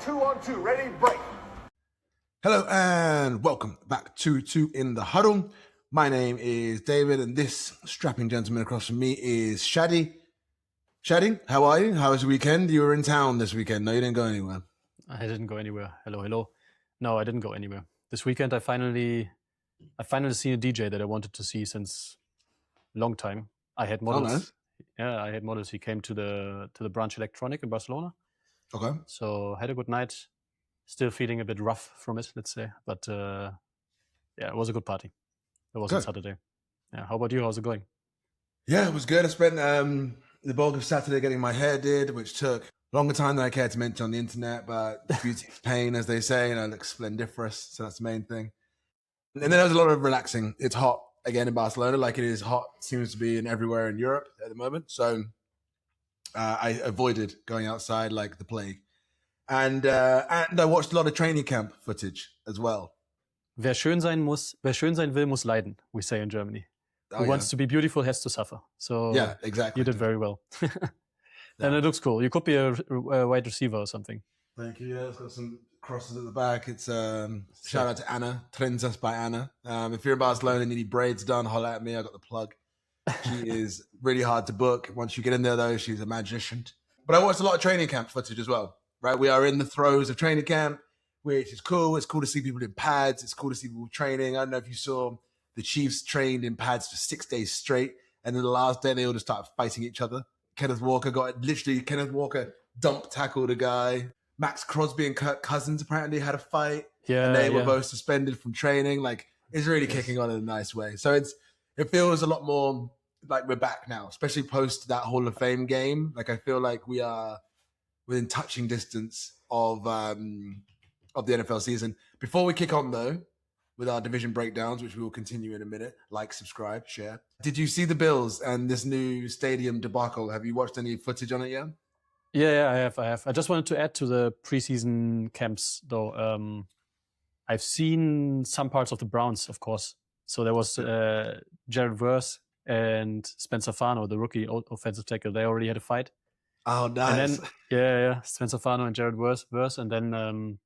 2-on-2. Ready, break. Hello and welcome back to Two in the Huddle. My name is David and this strapping gentleman across from me is Shadi. Shadi, how are you? How was your weekend? You were in town this weekend. No, you didn't go anywhere. I didn't go anywhere. Hello. No, I didn't go anywhere. This weekend I finally seen a DJ that I wanted to see since long time. I had models. Oh, nice. Yeah, I had models. He came to the Branch Electronic in Barcelona. Okay. So had a good night. Still feeling a bit rough from it, let's say. But yeah, it was a good party. It was on Saturday. Yeah. How about you? How's it going? Yeah, it was good. I spent the bulk of Saturday getting my hair did, which took longer time than I cared to mention on the internet, but beauty is pain, as they say, and I look splendiferous, so that's the main thing. And then there was a lot of relaxing. It's hot again in Barcelona, like it is hot, seems to be in everywhere in Europe at the moment. So I avoided going outside like the plague. And I watched a lot of training camp footage as well. Wer schön sein will, muss leiden, we say in Germany. Who wants to be beautiful has to suffer. So yeah, exactly. You did very well. And it looks cool. You could be a wide receiver or something. Thank you. Yeah, it's got some crosses at the back. It's shout out to Anna, Trenzas by Anna. If you're in Barcelona and you need braids done, holler at me. I got the plug. She is really hard to book. Once you get in there, though, she's a magician. But I watched a lot of training camp footage as well. Right, we are in the throes of training camp, which is cool. It's cool to see people in pads. It's cool to see people training. I don't know if you saw the Chiefs trained in pads for 6 days straight, and then the last day they all just started fighting each other. Kenneth Walker dump tackled a guy. Max Crosby and Kirk Cousins apparently had a fight. Yeah, and they were both suspended from training. Like, it's really kicking on in a nice way. So it feels a lot more like we're back now, especially post that Hall of Fame game. Like, I feel like we are within touching distance of the NFL season. Before we kick on, though, with our division breakdowns, which we will continue in a minute, like, subscribe, share. Did you see the Bills and this new stadium debacle? Have you watched any footage on it yet? Yeah, I have. I just wanted to add to the preseason camps, though. I've seen some parts of the Browns, of course. So there was Jared Verse and Spencer Fano, the rookie offensive tackle. They already had a fight. Oh, nice. And then, Spencer Fano and Jared Verse. And then,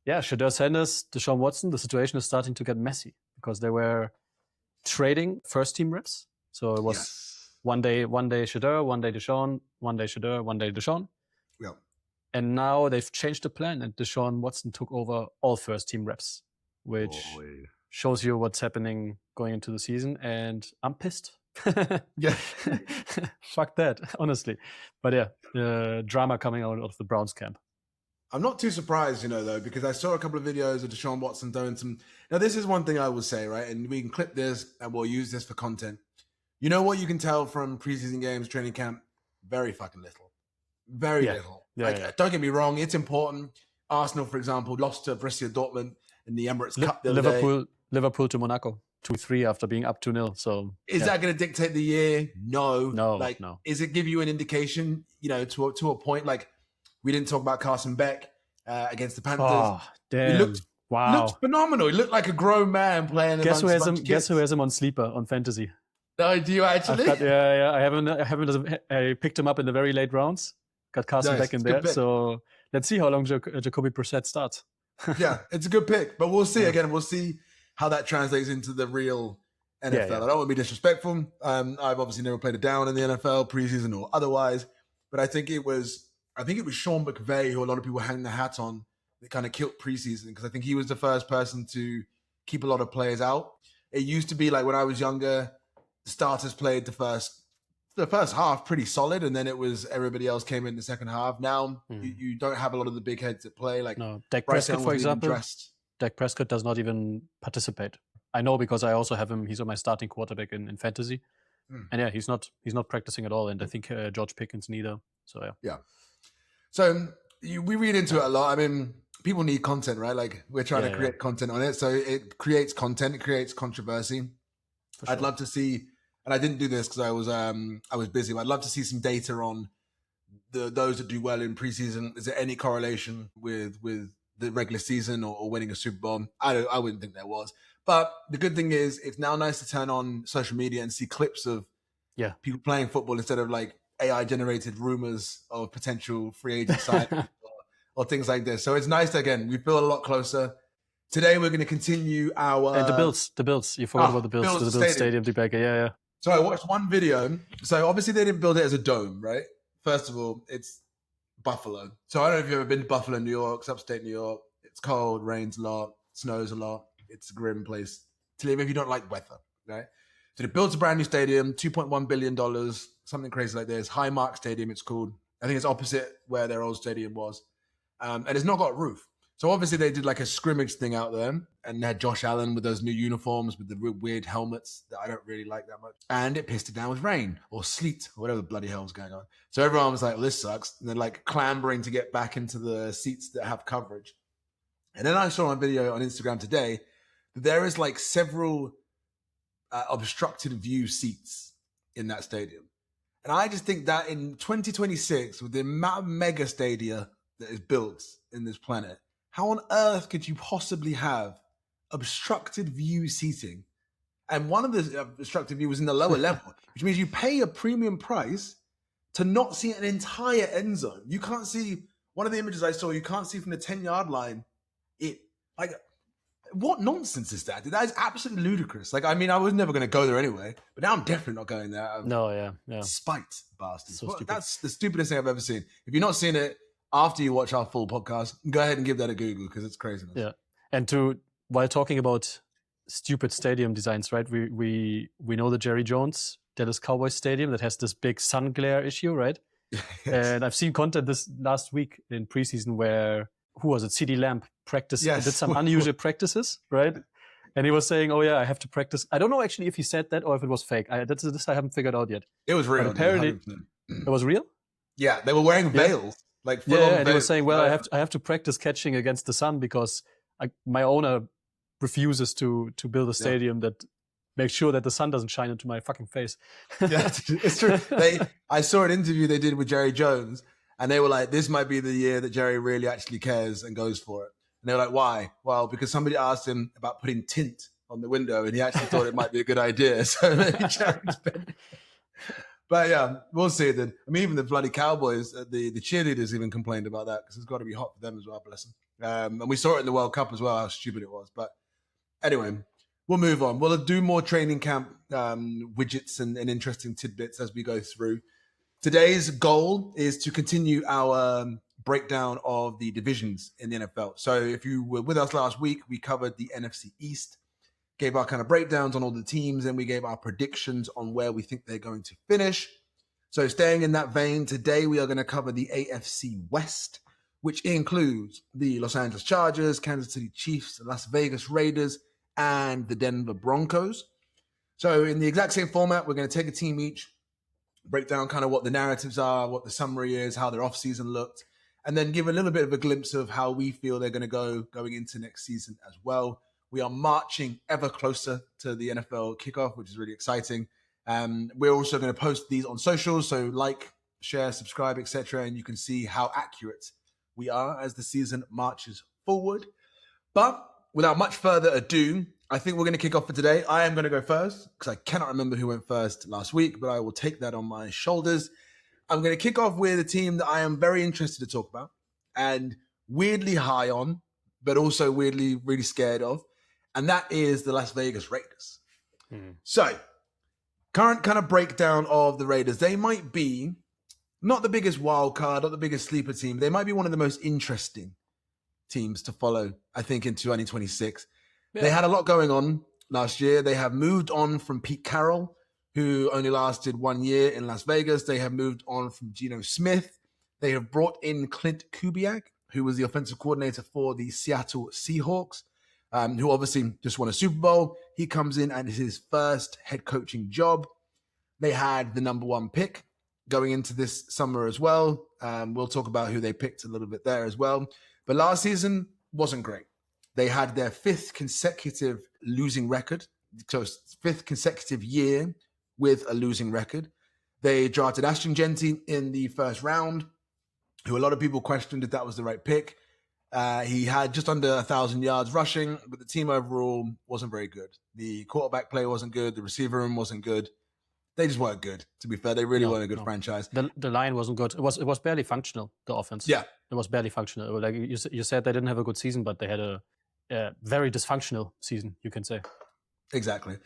Shedeur Sanders, Deshaun Watson, the situation is starting to get messy because they were trading first-team reps. So it was one day Shedeur, one day Deshaun, one day Shedeur, one day Deshaun. Yeah. And now they've changed the plan and Deshaun Watson took over all first-team reps, which shows you what's happening going into the season. And I'm pissed. Yeah. Fuck that, honestly. But yeah, drama coming out of the Browns camp. I'm not too surprised, though, because I saw a couple of videos of Deshaun Watson doing some. Now, this is one thing I will say, right? And we can clip this and we'll use this for content. You know what you can tell from preseason games, training camp? Very fucking little. Very little. Yeah, Don't get me wrong, it's important. Arsenal, for example, lost to Borussia Dortmund in the Emirates Cup the other day. Liverpool to Monaco. 2-3 after being up 2-0. So is that going to dictate the year? No. No. Is it give you an indication, to a point? Like, we didn't talk about Carson Beck against the Panthers. Oh, damn. He looked phenomenal. He looked like a grown man playing. Guess who has him on sleeper on fantasy? No, do you actually? I picked him up in the very late rounds. Got Carson Beck in there. So let's see how long Jacoby Brissett starts. Yeah, it's a good pick, but we'll see. Again, we'll see how that translates into the real NFL. Yeah. I don't want to be disrespectful. I've obviously never played a down in the NFL, preseason or otherwise, but I think it was Sean McVay who a lot of people hang their hat on that kind of killed preseason, because I think he was the first person to keep a lot of players out. It used to be like when I was younger, the starters played the first half pretty solid, and then it was everybody else came in the second half. Now you don't have a lot of the big heads that play. Like Dak Prescott, for example. Dak Prescott does not even participate. I know because I also have him. He's on my starting quarterback in fantasy, and he's not practicing at all. And I think George Pickens neither. So yeah. So we read into it a lot. I mean, people need content, right? Like, we're trying to create content on it, so it creates content. It creates controversy. Sure. I'd love to see, and I didn't do this because I was busy. But I'd love to see some data on those that do well in preseason. Is there any correlation with the regular season or winning a Super Bowl? I wouldn't think there was. But the good thing is, it's now nice to turn on social media and see clips of people playing football instead of like AI-generated rumors of potential free agent signings or things like this. So it's nice that, again, we feel a lot closer. Today we're going to continue our... And the Bills. You forgot about the Bills. The Bills Stadium debacle. Yeah. So I watched one video. So obviously they didn't build it as a dome, right? First of all, it's Buffalo. So I don't know if you've ever been to Buffalo, New York. It's upstate New York. It's cold, rains a lot, snows a lot. It's a grim place to live if you don't like weather, right? So they built a brand new stadium, $2.1 billion, something crazy like this. Highmark Stadium, it's called. I think it's opposite where their old stadium was. And it's not got a roof. So obviously they did like a scrimmage thing out there and they had Josh Allen with those new uniforms with the weird helmets that I don't really like that much. And it pissed it down with rain or sleet or whatever the bloody hell was going on. So everyone was like, well, this sucks. And they're like clambering to get back into the seats that have coverage. And then I saw a video on Instagram today that there is like several obstructed view seats in that stadium. And I just think that in 2026, with the amount of mega stadia that is built in this planet, how on earth could you possibly have obstructed view seating? And one of the obstructed view was in the lower level, which means you pay a premium price to not see an entire end zone. You can't see, one of the images I saw, you can't see from the 10-yard line. What nonsense is that? That is absolutely ludicrous. Like, I mean, I was never going to go there anyway, but now I'm definitely not going there. Yeah. Spite, bastards. So stupid. That's the stupidest thing I've ever seen. If you've not seen it, after you watch our full podcast, go ahead and give that a Google because it's craziness. Yeah. And while talking about stupid stadium designs, right? We know the Jerry Jones Dallas Cowboys stadium that has this big sun glare issue, right? Yes. And I've seen content this last week in preseason where, who was it? CD Lamb practiced, did some unusual practices, right? And he was saying, "Oh yeah, I have to practice." I don't know actually if he said that or if it was fake. This I haven't figured out yet. It was real. But apparently, it was real. Yeah, they were wearing veils. Like and he was saying, "Well, I have to practice catching against the sun because my owner refuses to build a stadium that makes sure that the sun doesn't shine into my fucking face." Yeah, it's true. I saw an interview they did with Jerry Jones, and they were like, "This might be the year that Jerry really actually cares and goes for it." And they were like, "Why?" Well, because somebody asked him about putting tint on the window, and he actually thought it might be a good idea. So maybe Jerry's been. But yeah, we'll see then. I mean, even the bloody Cowboys, the cheerleaders even complained about that because it's got to be hot for them as well, bless them. And we saw it in the World Cup as well, how stupid it was. But anyway, we'll move on. We'll do more training camp widgets and interesting tidbits as we go through. Today's goal is to continue our breakdown of the divisions in the NFL. So if you were with us last week, we covered the NFC East, gave our kind of breakdowns on all the teams, and we gave our predictions on where we think they're going to finish. So staying in that vein, today we are going to cover the AFC West, which includes the Los Angeles Chargers, Kansas City Chiefs, Las Vegas Raiders, and the Denver Broncos. So in the exact same format, we're going to take a team each, break down kind of what the narratives are, what the summary is, how their offseason looked, and then give a little bit of a glimpse of how we feel they're going to going into next season as well. We are marching ever closer to the NFL kickoff, which is really exciting. We're also going to post these on socials, so like, share, subscribe, etc., and you can see how accurate we are as the season marches forward. But without much further ado, I think we're going to kick off for today. I am going to go first because I cannot remember who went first last week, but I will take that on my shoulders. I'm going to kick off with a team that I am very interested to talk about and weirdly high on, but also weirdly really scared of. And that is the Las Vegas Raiders. So, current kind of breakdown of the Raiders. They might be not the biggest wild card, not the biggest sleeper team. They might be one of the most interesting teams to follow, I think, in 2026. Yeah. They had a lot going on last year. They have moved on from Pete Carroll, who only lasted 1 year in Las Vegas. They have moved on from Geno Smith. They have brought in Clint Kubiak, who was the offensive coordinator for the Seattle Seahawks. Who obviously just won a Super Bowl. He comes in and it's his first head coaching job. They had the number 1 pick going into this summer as well. We'll talk about who they picked a little bit there as well. But last season wasn't great. They had their 5th consecutive losing record. So 5th consecutive year with a losing record. They drafted Ashton Genty in the first round, who a lot of people questioned if that was the right pick. He had just under 1,000 yards rushing, but the team overall wasn't very good. The quarterback play wasn't good. The receiver room wasn't good. They just weren't good, to be fair. They really weren't a good franchise. The line wasn't good. It was barely functional, the offense. Yeah. It was barely functional. Like you said, they didn't have a good season, but they had a very dysfunctional season, you can say. Exactly.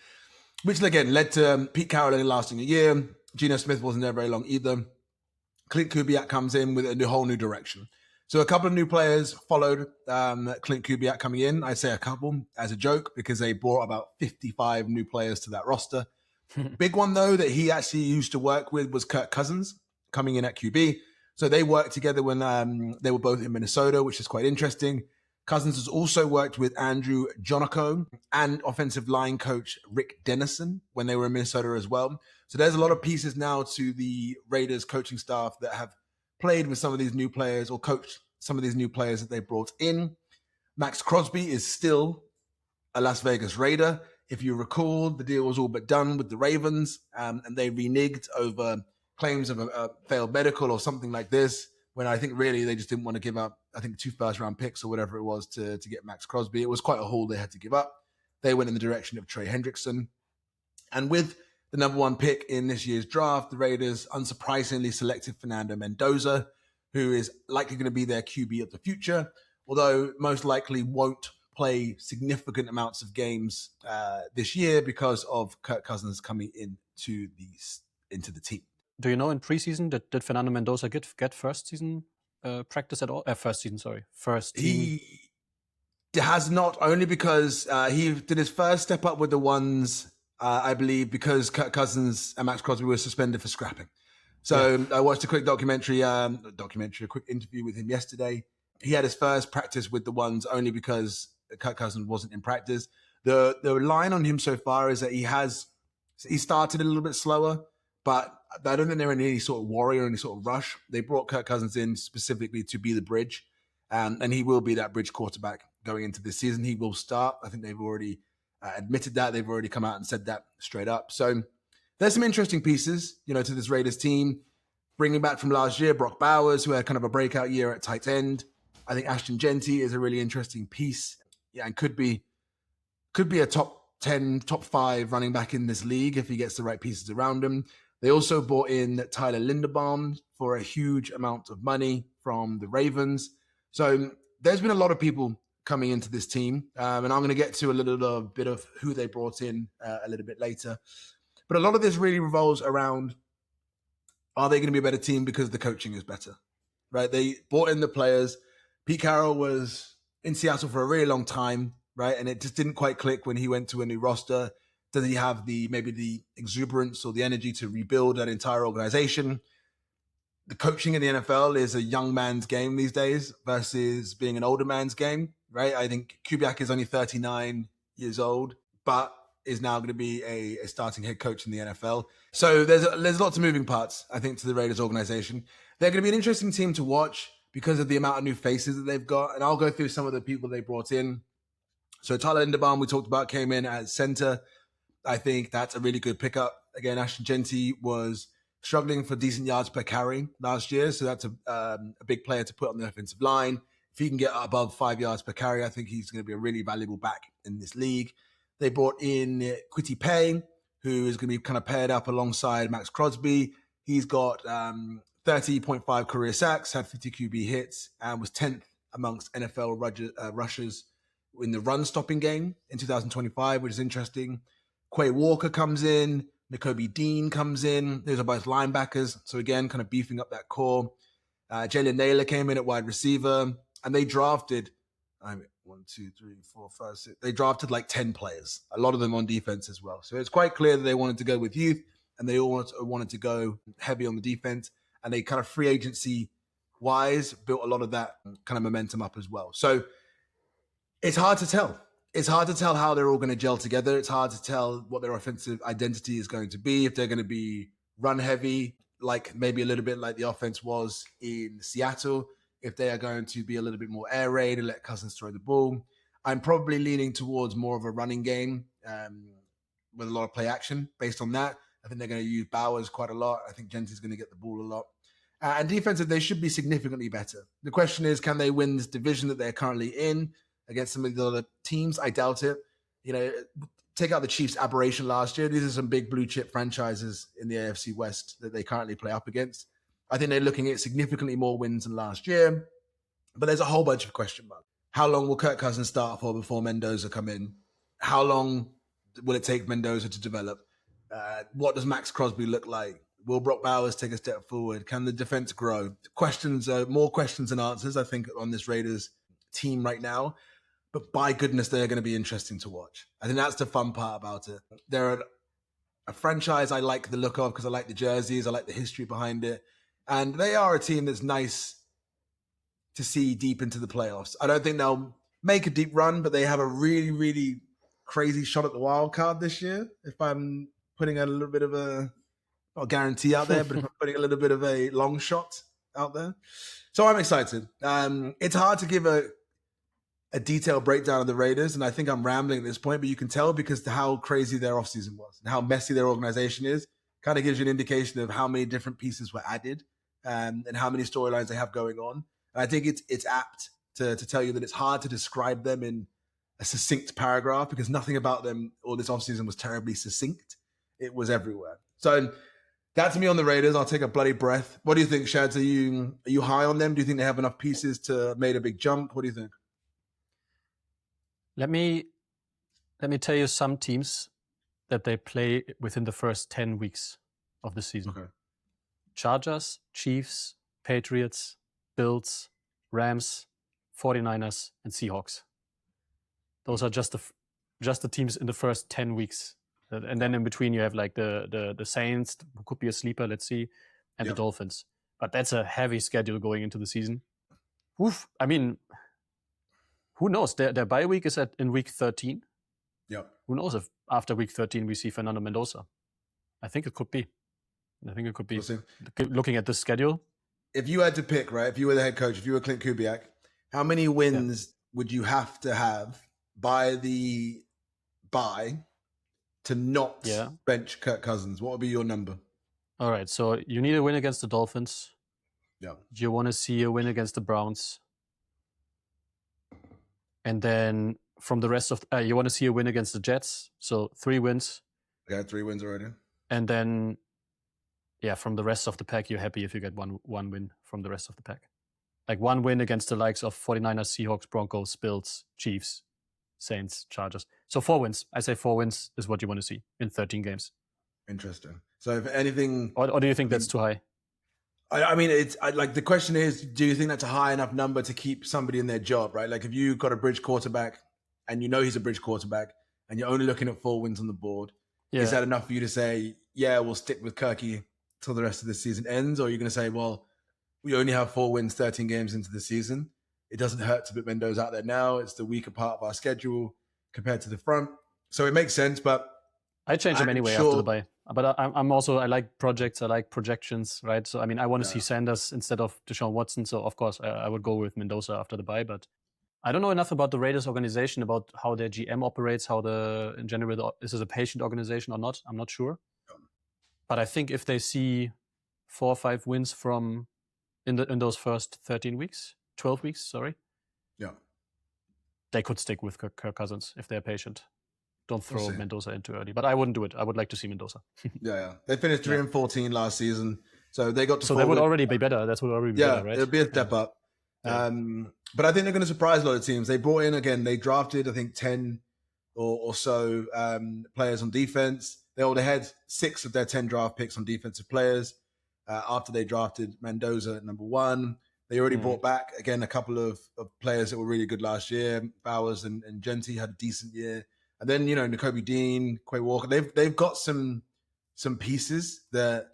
Which, again, led to Pete Carroll only lasting a year. Geno Smith wasn't there very long either. Clint Kubiak comes in with a whole new direction. So a couple of new players followed Clint Kubiak coming in. I say a couple as a joke because they brought about 55 new players to that roster. Big one, though, that he actually used to work with was Kirk Cousins coming in at QB. So they worked together when they were both in Minnesota, which is quite interesting. Cousins has also worked with Andrew Jonico and offensive line coach Rick Dennison when they were in Minnesota as well. So there's a lot of pieces now to the Raiders coaching staff that have played with some of these new players or coached some of these new players that they brought in. Max Crosby is still a Las Vegas Raider. If you recall, the deal was all but done with the Ravens, and they reneged over claims of a failed medical or something like this, when I think really they just didn't want to give up, I think, 2 first-round picks or whatever it was to get Max Crosby. It was quite a haul they had to give up. They went in the direction of Trey Hendrickson. And with the number 1 pick in this year's draft, the Raiders unsurprisingly selected Fernando Mendoza, who is likely going to be their QB of the future, although most likely won't play significant amounts of games this year because of Kirk Cousins coming into the team. Do you know in preseason did Fernando Mendoza get first season practice at all? First team. He has not, only because he did his first step up with the ones, I believe, because Kirk Cousins and Max Crosby were suspended for scrapping. So I watched a quick a quick interview with him yesterday. He had his first practice with the ones only because Kirk Cousins wasn't in practice. The line on him so far is that he started a little bit slower, but I don't think they're in any sort of worry or any sort of rush. They brought Kirk Cousins in specifically to be the bridge, and he will be that bridge quarterback going into this season. He will start. I think they've already admitted that. They've already come out and said that straight up. So there's some interesting pieces, to this Raiders team. Bringing back from last year, Brock Bowers, who had kind of a breakout year at tight end. I think Ashton Genty is a really interesting piece. Yeah, and could be a top 10, top 5 running back in this league if he gets the right pieces around him. They also brought in Tyler Linderbaum for a huge amount of money from the Ravens. So there's been a lot of people coming into this team, and I'm going to get to a little bit of who they brought in a little bit later. But a lot of this really revolves around, are they going to be a better team because the coaching is better, right? They brought in the players. Pete Carroll was in Seattle for a really long time, right? And it just didn't quite click when he went to a new roster. Does he have maybe the exuberance or the energy to rebuild that entire organization? The coaching in the NFL is a young man's game these days versus being an older man's game, right? I think Kubiak is only 39 years old, but is now going to be a starting head coach in the NFL. So there's lots of moving parts, I think, to the Raiders organization. They're going to be an interesting team to watch because of the amount of new faces that they've got. And I'll go through some of the people they brought in. So Tyler Linderbaum, we talked about, came in as center. I think that's a really good pickup. Again, Ashton Genty was struggling for decent yards per carry last year. So that's a big player to put on the offensive line. If he can get above 5 yards per carry, I think he's going to be a really valuable back in this league. They brought in Kwity Paye, who is going to be kind of paired up alongside Max Crosby. He's got 30.5 career sacks, had 50 QB hits, and was 10th amongst NFL rushers in the run-stopping game in 2025, which is interesting. Quay Walker comes in. Nakobe Dean comes in. Those are both linebackers. So again, kind of beefing up that core. Jalen Naylor came in at wide receiver. And they drafted, 1, 2, 3, 4, 5, 6. They drafted like 10 players, a lot of them on defense as well. So it's quite clear that they wanted to go with youth, and they all wanted to go heavy on the defense. And they kind of free agency wise built a lot of that kind of momentum up as well. So it's hard to tell. It's hard to tell how they're all going to gel together. It's hard to tell what their offensive identity is going to be, if they're going to be run heavy, like maybe a little bit like the offense was in Seattle, if they are going to be a little bit more air raid and let Cousins throw the ball. I'm probably leaning towards more of a running game with a lot of play action based on that. I think they're going to use Bowers quite a lot. I think Genty's going to get the ball a lot. And defensive, they should be significantly better. The question is, can they win this division that they're currently in against some of the other teams? I doubt it. take out the Chiefs' aberration last year, these are some big blue chip franchises in the AFC West that they currently play up against. I think they're looking at significantly more wins than last year, but there's a whole bunch of question marks. How long will Kirk Cousins start for before Mendoza come in? How long will it take Mendoza to develop? What does Max Crosby look like? Will Brock Bowers take a step forward? Can the defense grow? More questions than answers, I think, on this Raiders team right now. But by goodness, they're going to be interesting to watch. I think that's the fun part about it. They're a franchise I like the look of because I like the jerseys. I like the history behind it. And they are a team that's nice to see deep into the playoffs. I don't think they'll make a deep run, but they have a really, really crazy shot at the wild card this year. If I'm putting a little bit of not a guarantee out there, but if I'm putting a little bit of a long shot out there. So I'm excited. It's hard to give a detailed breakdown of the Raiders, and I think I'm rambling at this point, but you can tell because of how crazy their offseason was and how messy their organization is. Kind of gives you an indication of how many different pieces were added and how many storylines they have going on. And I think it's apt to tell you that it's hard to describe them in a succinct paragraph because nothing about them all this offseason was terribly succinct. It was everywhere. So that's me on the Raiders. I'll take a bloody breath. What do you think, Shads? Are you high on them? Do you think they have enough pieces to make a big jump? What do you think? Let me tell you some teams that they play within the first 10 weeks of the season. Okay. Chargers, Chiefs, Patriots, Bills, Rams, 49ers, and Seahawks. Those are just the teams in the first 10 weeks. And then in between you have like the Saints, who could be a sleeper, let's see, and the Dolphins. But that's a heavy schedule going into the season. Oof. I mean, who knows? Their bye week is in week 13. Yeah. Who knows if after week 13 we see Fernando Mendoza? I think it could be. We'll see. Looking at this schedule. If you had to pick, right, if you were the head coach, if you were Clint Kubiak, how many wins would you have to by the bye to not bench Kirk Cousins? What would be your number? All right. So you need a win against the Dolphins. Yeah. You want to see a win against the Browns. And then from the rest of, you want to see a win against the Jets. So 3 wins. Yeah, 3 wins already. And then, from the rest of the pack, you're happy if you get one win from the rest of the pack. Like 1 win against the likes of 49ers, Seahawks, Broncos, Bills, Chiefs, Saints, Chargers. So 4 wins. I say 4 wins is what you want to see in 13 games. Interesting. So if anything... Or do you think that's too high? I mean, the question is, do you think that's a high enough number to keep somebody in their job, right? Like if you got a bridge quarterback and you know he's a bridge quarterback and you're only looking at 4 wins on the board, is that enough for you to say, we'll stick with Kirky till the rest of the season ends? Or are you going to say, well, we only have 4 wins, 13 games into the season. It doesn't hurt to put Mendoza out there now. It's the weaker part of our schedule compared to the front. So it makes sense, but... I change them anyway after the bye. But I'm also, I like projects, I like projections, right? So, I mean, I want to see Sanders instead of Deshaun Watson. So, of course, I would go with Mendoza after the bye. But I don't know enough about the Raiders organization, about how their GM operates, in general, this is a patient organization or not. I'm not sure. But I think if they see 4 or 5 wins in those first 12 weeks, sorry. Yeah. They could stick with Kirk Cousins if they're patient. Don't throw Mendoza in too early. But I wouldn't do it. I would like to see Mendoza. They finished 3-14 last season. So they got to... So that would already be better. That would already be better, right? It'll be a step up. But I think they're going to surprise a lot of teams. They brought in, again, they drafted, I think, 10 or so players on defense. They had 6 of their 10 draft picks on defensive players after they drafted Mendoza at number 1. They already brought back, again, a couple of players that were really good last year. Bowers and Genti had a decent year. And then, Nakobe Dean, Quay Walker, they've got some pieces that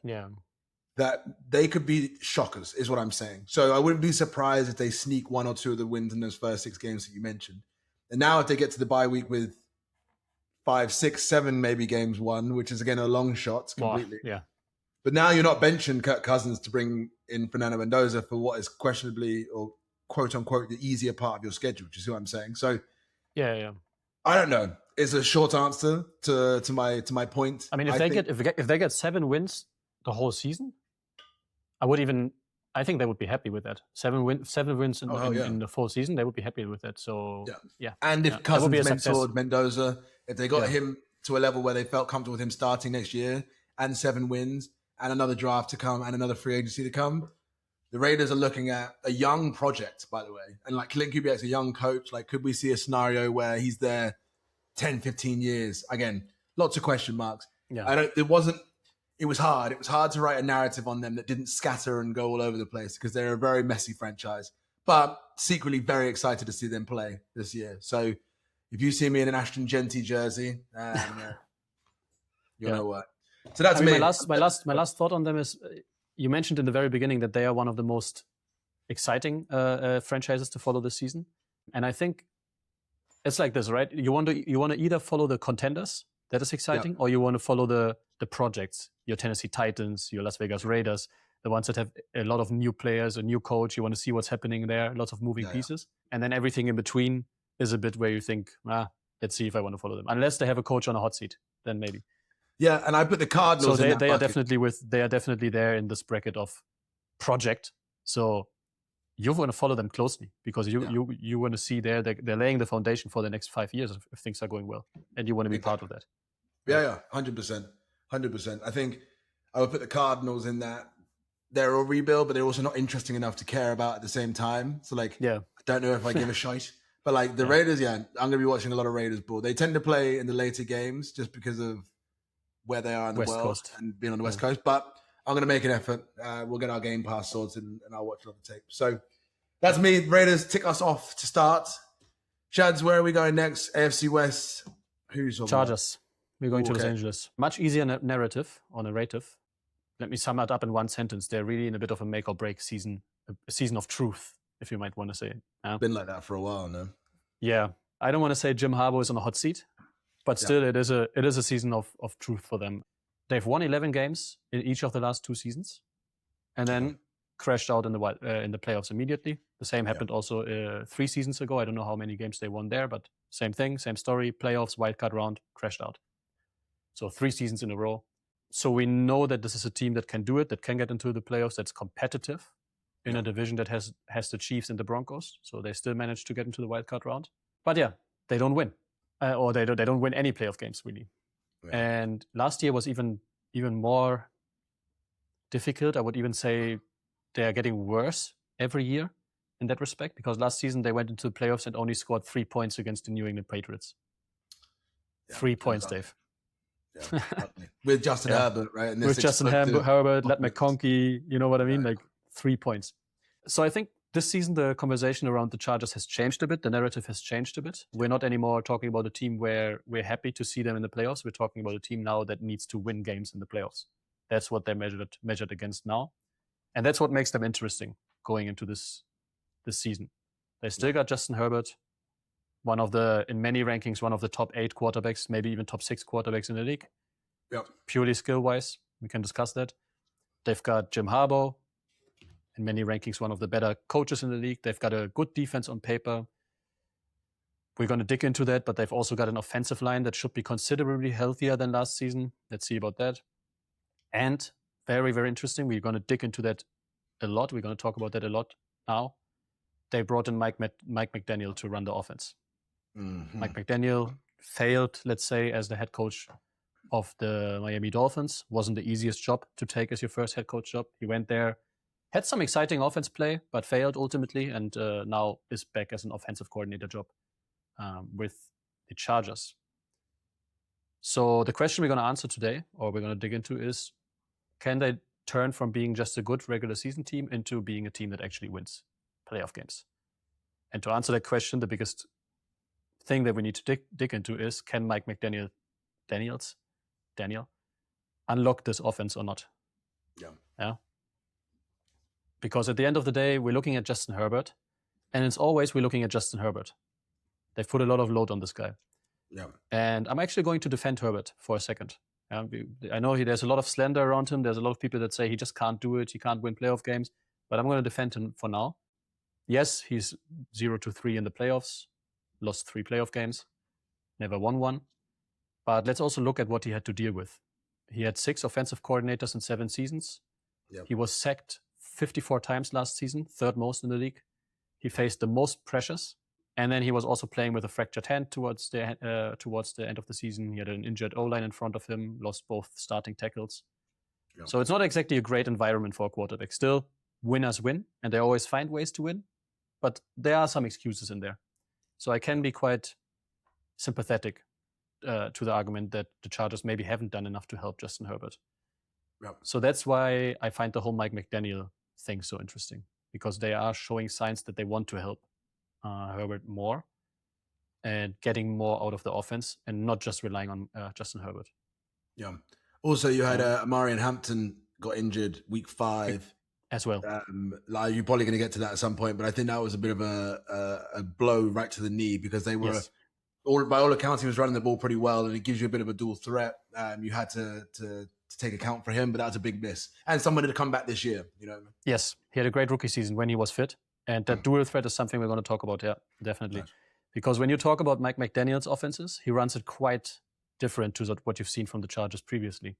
they could be shockers, is what I'm saying. So I wouldn't be surprised if they sneak 1 or 2 of the wins in those first 6 games that you mentioned. And now if they get to the bye week with 5, 6, 7 maybe games won, which is again a long shot completely. Yeah. But now you're not benching Kirk Cousins to bring in Fernando Mendoza for what is questionably or quote unquote the easier part of your schedule. Do you see what I'm saying? So yeah. I don't know. It's a short answer to my point. I mean, if they get 7 wins the whole season, I think they would be happy with that. 7 wins in the full season, they would be happy with that. So yeah. And if Cousins mentored Mendoza, if they got him to a level where they felt comfortable with him starting next year and 7 wins and another draft to come and another free agency to come. The Raiders are looking at a young project, by the way. And like Clint Kubiak's a young coach. Like, could we see a scenario where he's there 10, 15 years? Again, lots of question marks. Yeah. It was hard. It was hard to write a narrative on them that didn't scatter and go all over the place because they're a very messy franchise. But secretly very excited to see them play this year. So if you see me in an Ashton Genty jersey, you'll know what. So that's me. My last thought on them is, you mentioned in the very beginning that they are one of the most exciting franchises to follow this season. And I think it's like this, right? You want to either follow the contenders, that is exciting, or you want to follow the projects, your Tennessee Titans, your Las Vegas Raiders, the ones that have a lot of new players, a new coach. You want to see what's happening there, lots of moving pieces. And then everything in between is a bit where you think, let's see if I want to follow them. Unless they have a coach on a hot seat, then maybe. Yeah, and I put the Cardinals. So they are definitely there in this bracket of project. So you want to follow them closely because you want to see they're laying the foundation for the next 5 years if things are going well, and you want to be part of that. Yeah, 100%. I think I would put the Cardinals in that they're a rebuild, but they're also not interesting enough to care about at the same time. So I don't know if I give a shite. But like the Raiders, I'm going to be watching a lot of Raiders ball. They tend to play in the later games just because of where they are in the West world Coast. And being on the West Coast. But I'm going to make an effort. We'll get our Game Pass sorted and I'll watch it on the tape. So that's me. Raiders tick us off to start. Shads, where are we going next? AFC West. Who's on Chargers. We're going to Los Angeles. Much easier narrative or narrative. Let me sum it up in one sentence. They're really in a bit of a make or break season, a season of truth, if you might want to say it. Been like that for a while, no? Yeah. I don't want to say Jim Harbaugh is on a hot seat, but still it is a season of truth for them. They've won 11 games in each of the last 2 seasons and then crashed out in the playoffs immediately. The same happened also 3 seasons ago. I don't know how many games they won there, but same thing, same story. Playoffs, wildcard round, crashed out. So 3 seasons in a row. So we know that this is a team that can do it, that can get into the playoffs, that's competitive in a division that has the Chiefs and the Broncos. So they still managed to get into the wildcard round. But they don't win. Or they don't win any playoff games, really. Yeah. And last year was even more difficult. I would even say they are getting worse every year in that respect, because last season they went into the playoffs and only scored 3 points against the New England Patriots. 3 points, Dave. Yeah, with Justin Herbert, right? And with Justin Herbert, Let McConkey, you know what I mean? Like 3 points. So I think this season the conversation around the Chargers has changed a bit. The narrative has changed a bit. We're not anymore talking about a team where we're happy to see them in the playoffs. We're talking about a team now that needs to win games in the playoffs. That's what they're measured against now. And that's what makes them interesting going into this season. They still got Justin Herbert, in many rankings, one of the top 8 quarterbacks, maybe even top 6 quarterbacks in the league. Yep. Purely skill-wise, we can discuss that. They've got Jim Harbaugh, in many rankings, one of the better coaches in the league. They've got a good defense on paper. We're going to dig into that, but they've also got an offensive line that should be considerably healthier than last season. Let's see about that. And very, very interesting, we're going to dig into that a lot. We're going to talk about that a lot now. They brought in Mike McDaniel to run the offense. Mm-hmm. Mike McDaniel failed, let's say, as the head coach of the Miami Dolphins. Wasn't the easiest job to take as your first head coach job. He went there, had some exciting offense play, but failed ultimately, and now is back as an offensive coordinator job with the Chargers. So the question we're going to answer today, or we're going to dig into, is can they turn from being just a good regular season team into being a team that actually wins playoff games? And to answer that question, the biggest thing that we need to dig into is, can Mike McDaniel unlock this offense or not? Yeah. Because at the end of the day, we're looking at Justin Herbert, and it's always we're looking at Justin Herbert. They've put a lot of load on this guy. Yeah. And I'm actually going to defend Herbert for a second. I know there's a lot of slander around him. There's a lot of people that say he just can't do it. He can't win playoff games. But I'm going to defend him for now. Yes, he's 0-3 in the playoffs. Lost 3 playoff games, never won one. But let's also look at what he had to deal with. He had 6 offensive coordinators in 7 seasons. Yep. He was sacked 54 times last season, 3rd most in the league. He faced the most pressures And then he was also playing with a fractured hand towards the end of the season. He had an injured O-line in front of him, lost both starting tackles. Yeah. So it's not exactly a great environment for a quarterback. Still, winners win, and they always find ways to win. But there are some excuses in there. So I can be quite sympathetic to the argument that the Chargers maybe haven't done enough to help Justin Herbert. Yeah. So that's why I find the whole Mike McDaniel thing so interesting, because they are showing signs that they want to help Herbert more and getting more out of the offense and not just relying on Justin Herbert. Yeah. Also, you had Amarian Hampton got injured week 5 as well. You're probably going to get to that at some point, but I think that was a bit of a blow right to the knee, because they were, by all accounts, he was running the ball pretty well, and it gives you a bit of a dual threat. You had to take account for him, but that was a big miss. And somebody to come back this year, you know. Yes, he had a great rookie season when he was fit. And that dual threat is something we're going to talk about, definitely. Nice. Because when you talk about Mike McDaniel's offenses, he runs it quite different to what you've seen from the Chargers previously.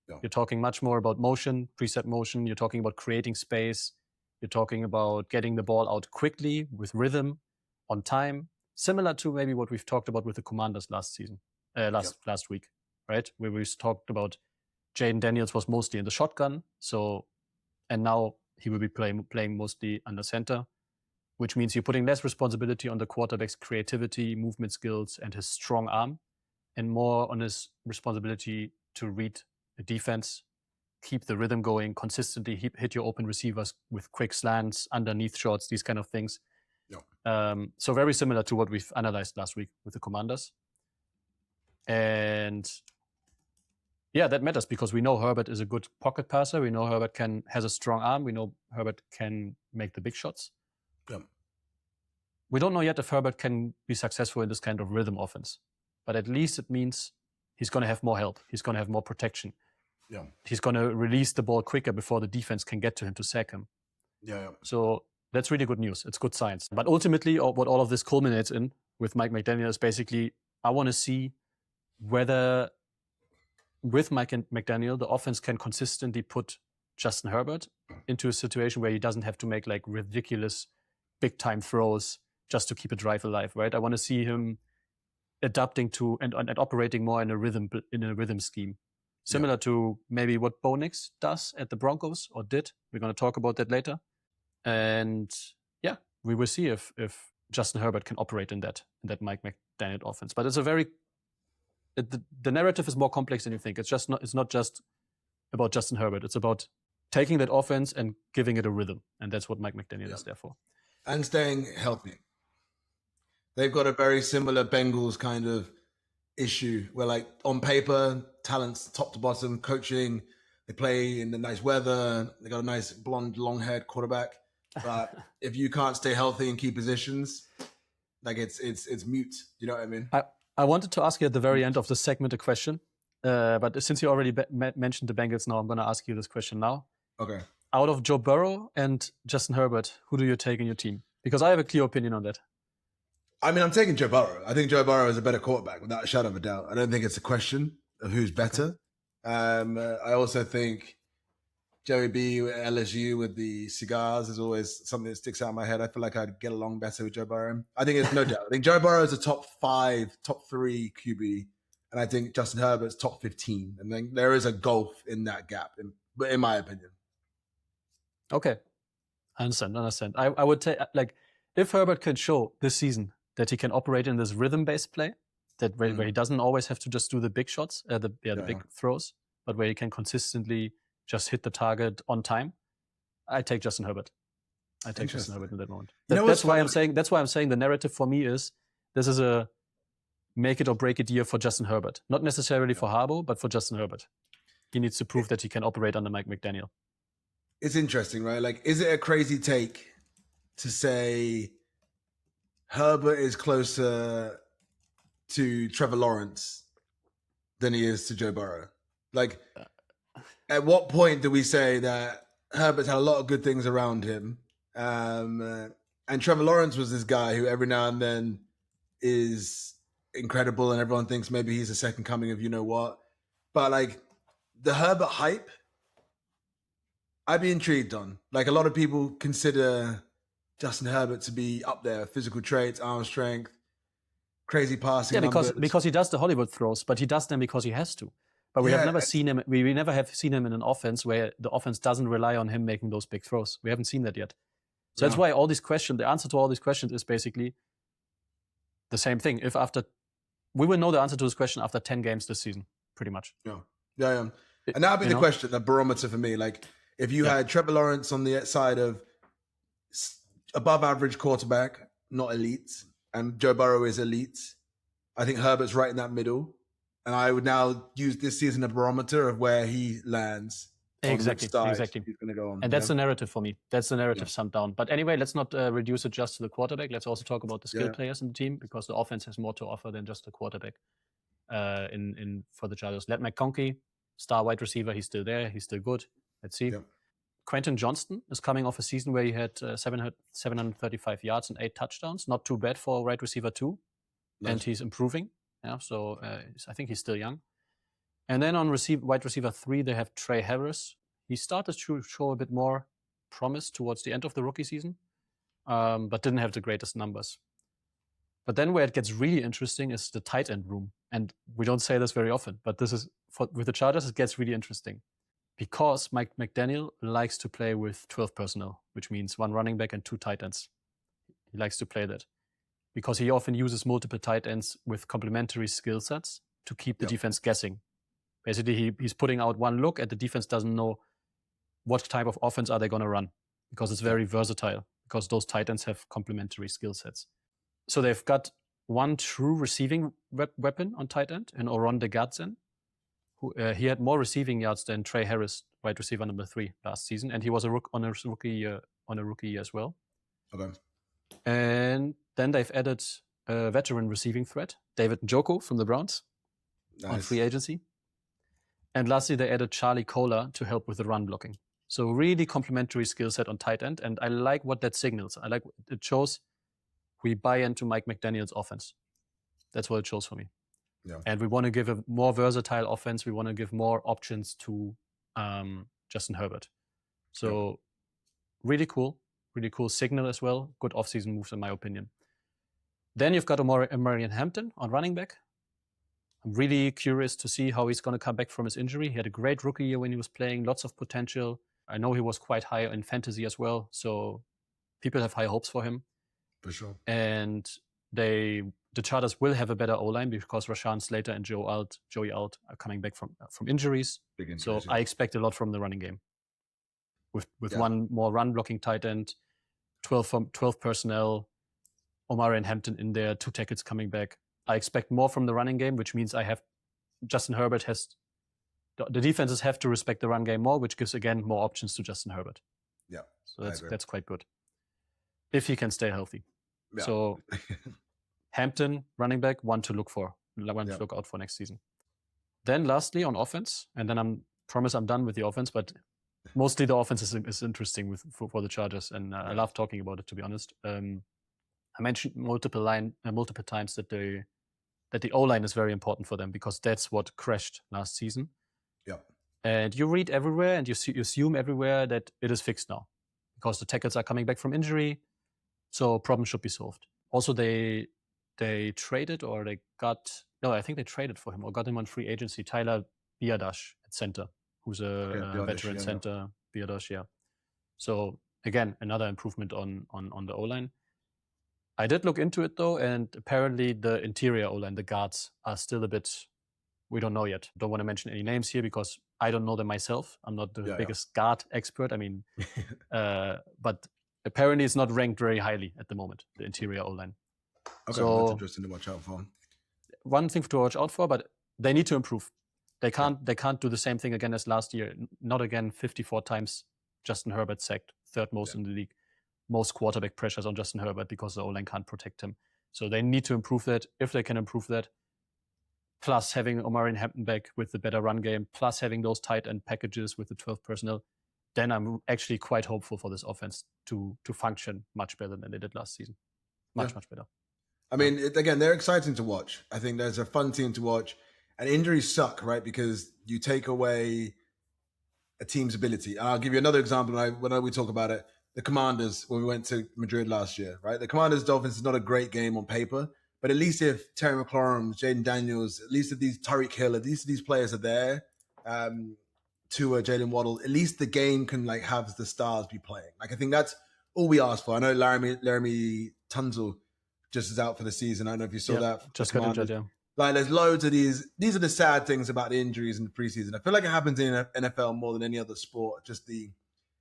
Yeah. You're talking much more about motion, preset motion. You're talking about creating space. You're talking about getting the ball out quickly, with rhythm, on time. Similar to maybe what we've talked about with the Commanders last week, right? Where we talked about Jaden Daniels was mostly in the shotgun. And now he will be playing mostly under center, which means you're putting less responsibility on the quarterback's creativity, movement skills, and his strong arm, and more on his responsibility to read the defense, keep the rhythm going, consistently hit your open receivers with quick slants, underneath shots, these kind of things. Yeah. So very similar to what we've analyzed last week with the Commanders. And yeah, that matters, because we know Herbert is a good pocket passer. We know Herbert has a strong arm. We know Herbert can make the big shots. Yeah. We don't know yet if Herbert can be successful in this kind of rhythm offense, but at least it means he's going to have more help. He's going to have more protection. Yeah. He's going to release the ball quicker before the defense can get to him to sack him. Yeah. So that's really good news. It's good science. But ultimately, what all of this culminates in with Mike McDaniel is basically, I want to see whether with Mike McDaniel, the offense can consistently put Justin Herbert into a situation where he doesn't have to make like ridiculous big-time throws just to keep a drive alive, right? I want to see him adapting to and operating more in a rhythm scheme, similar to maybe what Bo Nix does at the Broncos, or did. We're going to talk about that later. And yeah, we will see if Justin Herbert can operate in that Mike McDaniel offense. But it's the narrative is more complex than you think. It's not just about Justin Herbert. It's about taking that offense and giving it a rhythm. And that's what Mike McDaniel is there for. And staying healthy. They've got a very similar Bengals kind of issue where, like, on paper, talent's top to bottom, coaching, they play in the nice weather, they got a nice blonde, long-haired quarterback. But if you can't stay healthy and keep positions, like it's mute. You know what I mean? I wanted to ask you at the very end of the segment a question, but since you already mentioned the Bengals now, I'm going to ask you this question now. Okay. Out of Joe Burrow and Justin Herbert, who do you take in your team? Because I have a clear opinion on that. I mean, I'm taking Joe Burrow. I think Joe Burrow is a better quarterback, without a shadow of a doubt. I don't think it's a question of who's better. I also think Joey B at LSU with the cigars is always something that sticks out in my head. I feel like I'd get along better with Joe Burrow. I think it's no doubt. I think Joe Burrow is a top 5, top 3 QB, and I think Justin Herbert's top 15. And then there is a gulf in that gap, in my opinion. Okay. I understand. I would take, like, if Herbert can show this season that he can operate in this rhythm-based play, where he doesn't always have to just do the big shots, the big throws, but where he can consistently just hit the target on time, I take Justin Herbert. I take Justin Herbert in that moment. That's why I'm saying the narrative for me is this is a make it or break it year for Justin Herbert. Not necessarily for Harbaugh, but for Justin Herbert. He needs to prove that he can operate under Mike McDaniel. It's interesting, right? Like, is it a crazy take to say Herbert is closer to Trevor Lawrence than he is to Joe Burrow? Like, at what point do we say that Herbert's had a lot of good things around him, and Trevor Lawrence was this guy who every now and then is incredible and everyone thinks maybe he's a second coming of you know what, but like the Herbert hype, I'd be intrigued on. Like, a lot of people consider Justin Herbert to be up there. Physical traits, arm strength, crazy passing Yeah, numbers. because he does the Hollywood throws, but he does them because he has to. But we have never seen him. We never have seen him in an offense where the offense doesn't rely on him making those big throws. We haven't seen that yet. So that's why all these questions, the answer to all these questions is basically the same thing. We will know the answer to this question after 10 games this season, pretty much. Yeah. And that would be the question, the barometer for me. Like, if you had Trevor Lawrence on the side of above average quarterback, not elite, and Joe Burrow is elite, I think Herbert's right in that middle. And I would now use this season a barometer of where he lands. Exactly. He's going to go on. And that's the narrative for me. That's the narrative summed down. But anyway, let's not reduce it just to the quarterback. Let's also talk about the skill players in the team, because the offense has more to offer than just the quarterback. For the Chargers, Let McConkey, star wide receiver, he's still there. He's still good. Let's see. Quentin Johnston is coming off a season where he had 735 yards and 8 touchdowns. Not too bad for wide receiver 2. Nice. And he's improving. Yeah, so I think he's still young. And then on wide receiver 3, they have Trey Harris. He started to show a bit more promise towards the end of the rookie season, but didn't have the greatest numbers. But then where it gets really interesting is the tight end room. And we don't say this very often, but this is with the Chargers, it gets really interesting. Because Mike McDaniel likes to play with 12 personnel, which means 1 running back and 2 tight ends. He likes to play that. Because he often uses multiple tight ends with complementary skill sets to keep the defense guessing. Basically, he's putting out one look and the defense doesn't know what type of offense are they going to run, because it's very versatile, because those tight ends have complementary skill sets. So they've got one true receiving weapon on tight end in Oron DeGadzen. He had more receiving yards than Trey Harris, wide receiver number 3 last season, and he was on a rookie year as well. Okay. And then they've added a veteran receiving threat, David Njoku from the Browns, on free agency. And lastly, they added Charlie Kolar to help with the run blocking. So really complementary skill set on tight end, and I like what that signals. I like it shows we buy into Mike McDaniel's offense. That's what it shows for me. Yeah. And we want to give a more versatile offense. We want to give more options to Justin Herbert. So really cool signal as well. Good offseason moves in my opinion. Then you've got Omarion Hampton on running back. I'm really curious to see how he's going to come back from his injury. He had a great rookie year when he was playing, lots of potential. I know he was quite high in fantasy as well, so people have high hopes for him. For sure. And the Chargers will have a better O-line because Rashawn Slater and Joey Alt are coming back from injuries. So I expect a lot from the running game. With one more run-blocking tight end, 12 personnel, Omarion Hampton in there, 2 tackles coming back. I expect more from the running game, which means Justin Herbert the defenses have to respect the run game more, which gives, again, more options to Justin Herbert. Yeah. So that's quite good. If he can stay healthy. Yeah. So Hampton, running back, one to look out for next season. Then lastly, on offense, and then I'm done with the offense, but mostly the offense is interesting for the Chargers, and I love talking about it, to be honest. I mentioned multiple times that the O-line is very important for them, because that's what crashed last season. Yeah. And you read everywhere and you assume everywhere that it is fixed now, because the tackles are coming back from injury, so problems should be solved. Also, I think they traded for him or got him on free agency, Tyler Biadasz at center, who's a veteran center. Biadasz, yeah. So again, another improvement on the O-line. I did look into it though, and apparently the interior O-line, the guards, are still a bit, we don't know yet. Don't want to mention any names here because I don't know them myself. I'm not the biggest guard expert. I mean, but apparently it's not ranked very highly at the moment, the interior O-line. Okay, so, that's interesting to watch out for. One thing to watch out for, but they need to improve. They can't do the same thing again as last year. Not again 54 times Justin Herbert sacked, 3rd most in the league. Most quarterback pressures on Justin Herbert because the O-line can't protect him. So they need to improve that. If they can improve that, plus having Omarion Hampton back with the better run game, plus having those tight end packages with the 12 personnel, then I'm actually quite hopeful for this offense to function much better than they did last season. Much better. I mean, again, they're exciting to watch. I think there's a fun team to watch. And injuries suck, right? Because you take away a team's ability. And I'll give you another example when we talk about it. the Commanders when we went to Madrid last year, right? The Commanders Dolphins is not a great game on paper, but at least if Terry McLaurin, Jaden Daniels, at least if these Tyreek Hill, at least if these players are there, to Jalen Waddle, at least the game can like have the stars be playing. Like I think that's all we asked for. I know Laramie Tunzel just is out for the season. I don't know if you saw that. Just got injured, yeah. Like there's loads of these. These are the sad things about the injuries in the preseason. I feel like it happens in NFL more than any other sport, just the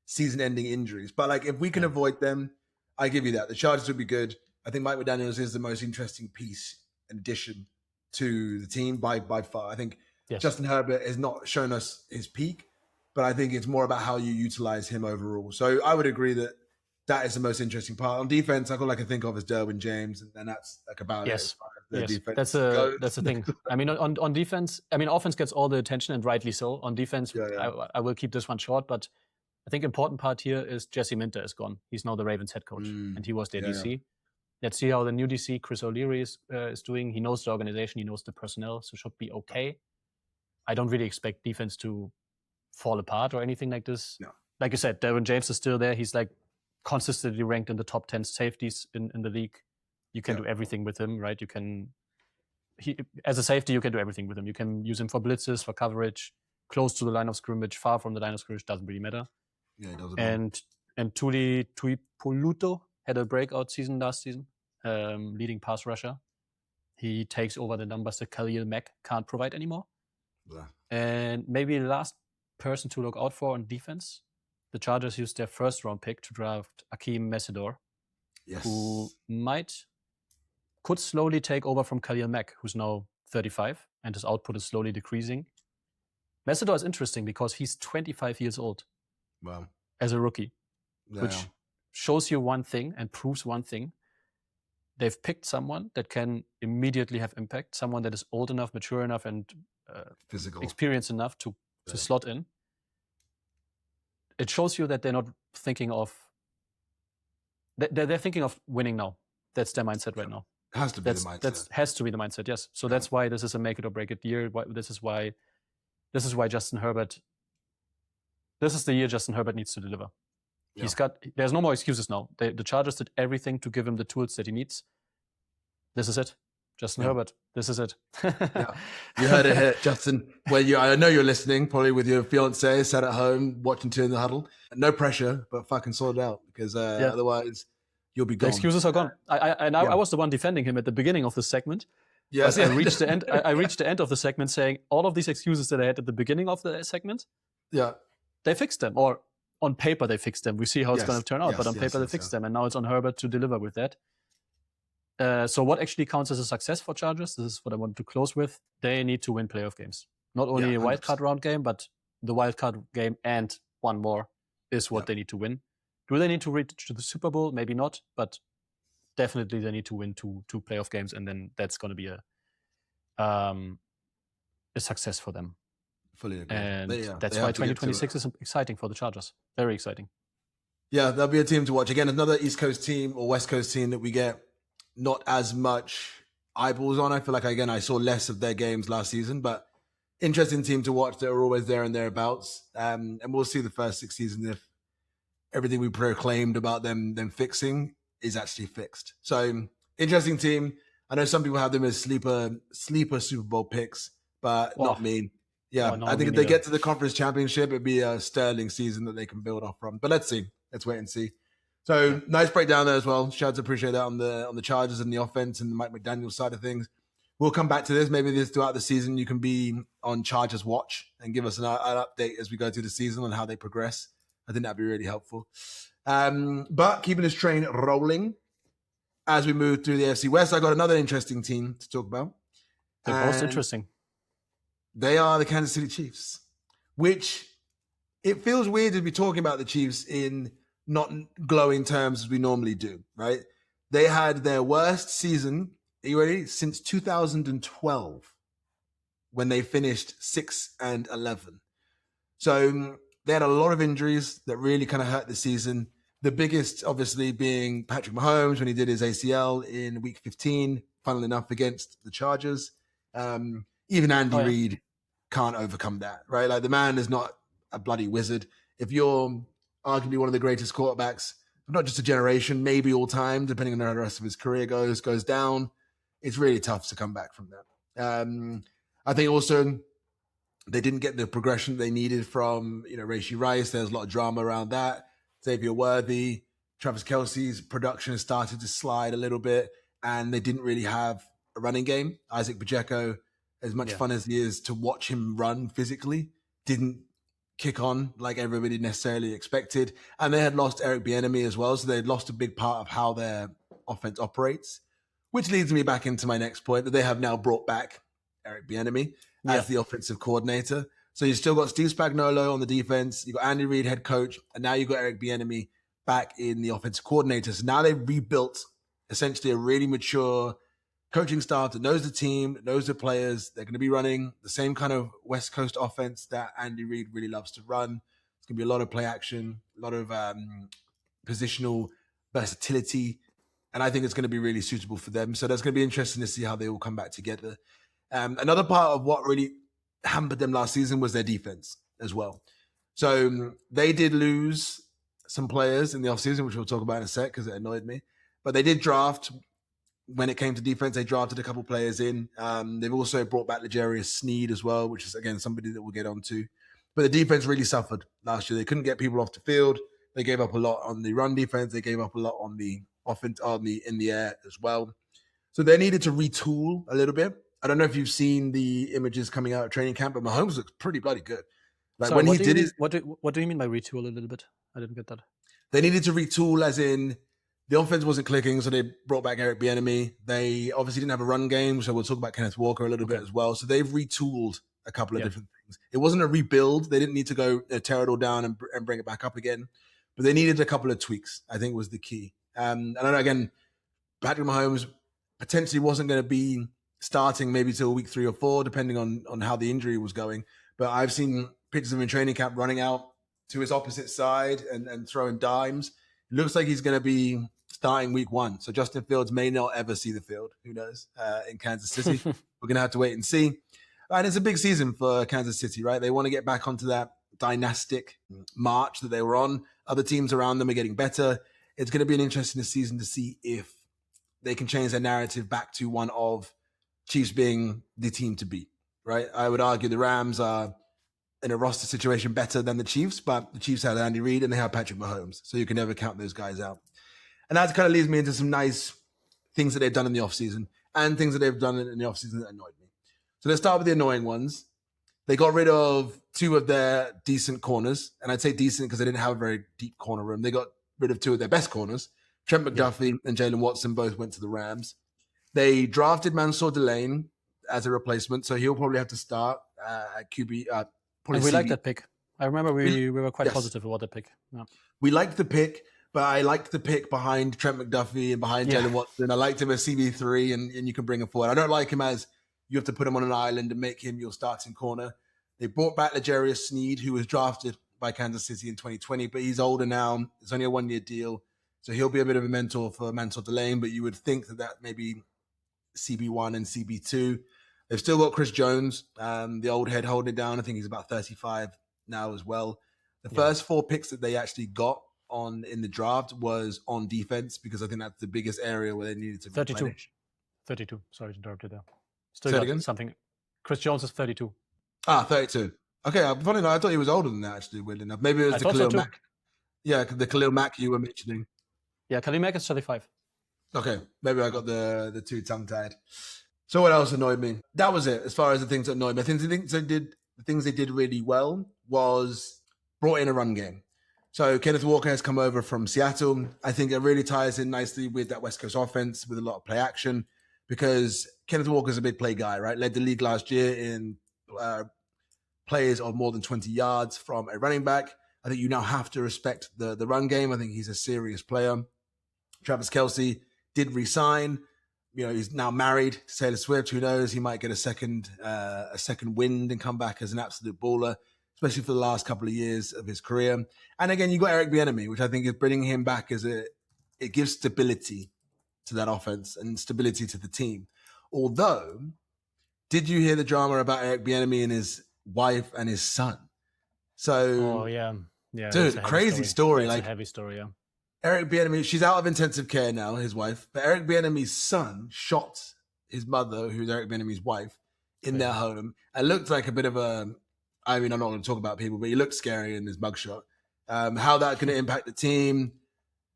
season-ending injuries. But like if we can avoid them, I give you that. The Chargers would be good. I think Mike McDaniels is the most interesting piece and addition to the team by far. I think Justin Herbert has not shown us his peak, but I think it's more about how you utilize him overall. So I would agree that is the most interesting part. On defense, all I can think of is Derwin James, and that's like about it. Yes, that's the thing. I mean, on defense, I mean, offense gets all the attention, and rightly so. On defense, I will keep this one short, but I think important part here is Jesse Minter is gone. He's now the Ravens head coach, and he was their DC. Let's see how the new DC, Chris O'Leary, is doing. He knows the organization, he knows the personnel, so should be okay. I don't really expect defense to fall apart or anything like this. No. Like you said, Derwin James is still there. He's like consistently ranked in the top 10 safeties in the league. You can do everything with him, right? As a safety, you can do everything with him. You can use him for blitzes, for coverage, close to the line of scrimmage, far from the line of scrimmage, doesn't really matter. Yeah, it doesn't. And Tuli Tuipulotu had a breakout season last season, leading pass rusher. He takes over the numbers that Khalil Mack can't provide anymore. Yeah. And maybe the last person to look out for on defense, the Chargers used their first round pick to draft Akeem Mesidor, who could slowly take over from Khalil Mack, who's now 35 and his output is slowly decreasing. Mesidor is interesting because he's 25 years old as a rookie, which shows you one thing and proves one thing. They've picked someone that can immediately have impact, someone that is old enough, mature enough, and physical, experienced enough to slot in. It shows you that they're not thinking of. They're thinking of winning now. That's their mindset right now. Has to be the mindset. That has to be the mindset. Yes. So that's why this is a make it or break it year. This is why Justin Herbert. This is the year Justin Herbert needs to deliver. Yeah. There's no more excuses now. The Chargers did everything to give him the tools that he needs. This is it. Justin Herbert, this is it. You heard it here, Justin. I know you're listening, probably with your fiance, sat at home watching Two in the Huddle. No pressure, but fucking sort it out because otherwise you'll be gone. The excuses are gone. I was the one defending him at the beginning of the segment. Yes, I reached the end. I reached the end of the segment saying all of these excuses that I had at the beginning of the segment. Yeah, they fixed them, or on paper they fixed them. We see how it's going to turn out, but on paper they fixed them, and now it's on Herbert to deliver with that. So what actually counts as a success for Chargers? This is what I wanted to close with. They need to win playoff games. Not only a wildcard round game, but the wildcard game and one more is what they need to win. Do they need to reach to the Super Bowl? Maybe not, but definitely they need to win two playoff games, and then that's going to be a success for them. Fully agree. And that's why 2026 is exciting for the Chargers. Very exciting. Yeah, there'll be a team to watch. Again, another East Coast team or West Coast team that we get not as much eyeballs on. I feel like, again, I saw less of their games last season, but interesting team to watch that are always there and thereabouts. And we'll see the first 6 seasons if everything we proclaimed about them fixing is actually fixed. So interesting team. I know some people have them as sleeper Super Bowl picks, but not me. Yeah, I think if they get to the conference championship, it'd be a sterling season that they can build off from. But let's see. Let's wait and see. So nice breakdown there as well. Shouts, appreciate that on the Chargers and the offense and the Mike McDaniels side of things. We'll come back to this. Maybe this throughout the season, you can be on Chargers Watch and give us an update as we go through the season on how they progress. I think that'd be really helpful. But keeping this train rolling as we move through the AFC West, I got another interesting team to talk about. The most interesting. They are the Kansas City Chiefs, which it feels weird to be talking about the Chiefs in not glowing terms as we normally do, right? They had their worst season, are you ready? Since 2012, when they finished 6-11. So they had a lot of injuries that really kind of hurt the season. The biggest, obviously, being Patrick Mahomes when he did his ACL in Week 15, funnily enough, against the Chargers. Even Andy Reid can't overcome that, right? Like the man is not a bloody wizard. If you're arguably one of the greatest quarterbacks not just a generation, maybe all time, depending on how the rest of his career goes down. It's really tough to come back from that. I think also they didn't get the progression they needed from, Rashee Rice. There's a lot of drama around that. Xavier Worthy, Travis Kelce's production has started to slide a little bit, and they didn't really have a running game. Isaac Pacheco, as much fun as he is to watch him run physically, didn't kick on like everybody necessarily expected. And they had lost Eric Bieniemy as well, so they'd lost a big part of how their offense operates, which leads me back into my next point, that they have now brought back Eric Bieniemy as the offensive coordinator. So you've still got Steve Spagnuolo on the defense, you've got Andy Reid, head coach, and now you've got Eric Bieniemy back in the offensive coordinator. So now they've rebuilt essentially a really mature coaching staff that knows the team, that knows the players. They're going to be running the same kind of West Coast offense that Andy Reid really loves to run. It's going to be a lot of play action, a lot of positional versatility, and I think it's going to be really suitable for them. So that's going to be interesting to see how they all come back together. Another part of what really hampered them last season was their defense as well. So they did lose some players in the offseason, which we'll talk about in a sec because it annoyed me. But they did draft. When it came to defense, they drafted a couple players in. They've also brought back L'Jarius Sneed as well, which is, again, somebody that we'll get onto. But the defense really suffered last year. They couldn't get people off the field. They gave up a lot on the run defense. They gave up a lot on the offense, in the air as well. So they needed to retool a little bit. I don't know if you've seen the images coming out of training camp, but Mahomes looks pretty bloody good. Like, sorry, when he did his, what do you mean by retool a little bit? I didn't get that. They needed to retool as in the offense wasn't clicking, so they brought back Eric Bieniemy. They obviously didn't have a run game, so we'll talk about Kenneth Walker a little bit as well. So they've retooled a couple of different things. It wasn't a rebuild. They didn't need to go tear it all down and bring it back up again, but they needed a couple of tweaks, I think was the key. And I know, again, Patrick Mahomes potentially wasn't going to be starting maybe till week 3 or 4, depending on how the injury was going. But I've seen pictures of him in training camp running out to his opposite side and throwing dimes. It looks like he's going to be starting week 1. So Justin Fields may not ever see the field. Who knows? In Kansas City. We're going to have to wait and see. And it's a big season for Kansas City, right? They want to get back onto that dynastic march that they were on. Other teams around them are getting better. It's going to be an interesting season to see if they can change their narrative back to one of Chiefs being the team to beat, right? I would argue the Rams are in a roster situation better than the Chiefs, but the Chiefs had Andy Reid and they have Patrick Mahomes. So you can never count those guys out. And that kind of leads me into some nice things that they've done in the offseason and things that they've done in the offseason that annoyed me. So let's start with the annoying ones. They got rid of 2 of their decent corners. And I'd say decent because they didn't have a very deep corner room. They got rid of 2 of their best corners. Trent McDuffie and Jalen Watson both went to the Rams. They drafted Mansour Delane as a replacement. So he'll probably have to start at QB. And we liked that pick. I remember we were quite positive about that pick. Yeah. We liked the pick. But I liked the pick behind Trent McDuffie and behind Jalen Watson. I liked him as CB3 and you can bring him forward. I don't like him as you have to put him on an island and make him your starting corner. They brought back L'Jarius Sneed, who was drafted by Kansas City in 2020, but he's older now. It's only a 1-year deal. So he'll be a bit of a mentor for Mansour Delane, but you would think that maybe CB1 and CB2. They've still got Chris Jones, the old head holding it down. I think he's about 35 now as well. The first 4 picks that they actually got in the draft was on defense because I think that's the biggest area where they needed to 32. Sorry to interrupt you there. Still Say got it again? something. Chris Jones is 32. 32. Okay, funny enough, I thought he was older than that actually, weirdly enough. Maybe it was the Khalil Mack. Yeah, the Khalil Mack you were mentioning. Yeah, Khalil Mack is 35. Okay, maybe I got the 2 tongue-tied. So what else annoyed me? That was it as far as the things that annoyed me. The things they did really well was brought in a run game. So Kenneth Walker has come over from Seattle. I think it really ties in nicely with that West Coast offense with a lot of play action because Kenneth Walker is a big play guy, right? Led the league last year in plays of more than 20 yards from a running back. I think you now have to respect the run game. I think he's a serious player. Travis Kelce did resign. He's now married to Taylor Swift. Who knows? He might get a second wind and come back as an absolute baller, especially for the last couple of years of his career. And again, you got Eric Bieniemy, which I think is bringing him back it gives stability to that offense and stability to the team. Although, did you hear the drama about Eric Bieniemy and his wife and his son? So, yeah, dude, crazy story. It's a heavy story, yeah. Eric Bieniemy, she's out of intensive care now, his wife. But Eric Bieniemy's son shot his mother, who's Eric Bieniemy's wife, in their home. It looked like a bit of a, I mean, I'm not going to talk about people, but he looked scary in his mugshot. How that's going to impact the team,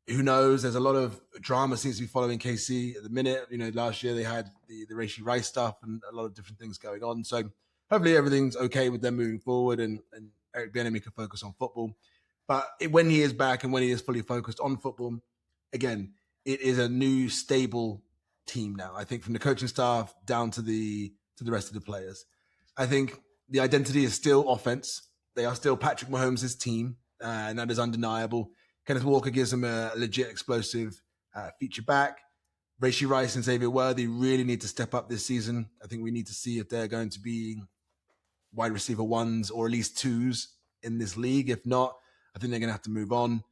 who knows? There's a lot of drama seems to be following KC at the minute. You know, last year they had the Rachy Rice stuff and a lot of different things going on. So hopefully everything's okay with them moving forward and Eric Bieniemy can focus on football. But when he is back and when he is fully focused on football, again, it is a new stable team now. I think from the coaching staff down to the rest of the players. I think the identity is still offense. They are still Patrick Mahomes' team, and that is undeniable. Kenneth Walker gives them a legit explosive feature back. Rachy Rice and Xavier Worthy really need to step up this season. I think we need to see if they're going to be wide receiver ones or at least twos in this league. If not, I think they're going to have to move on.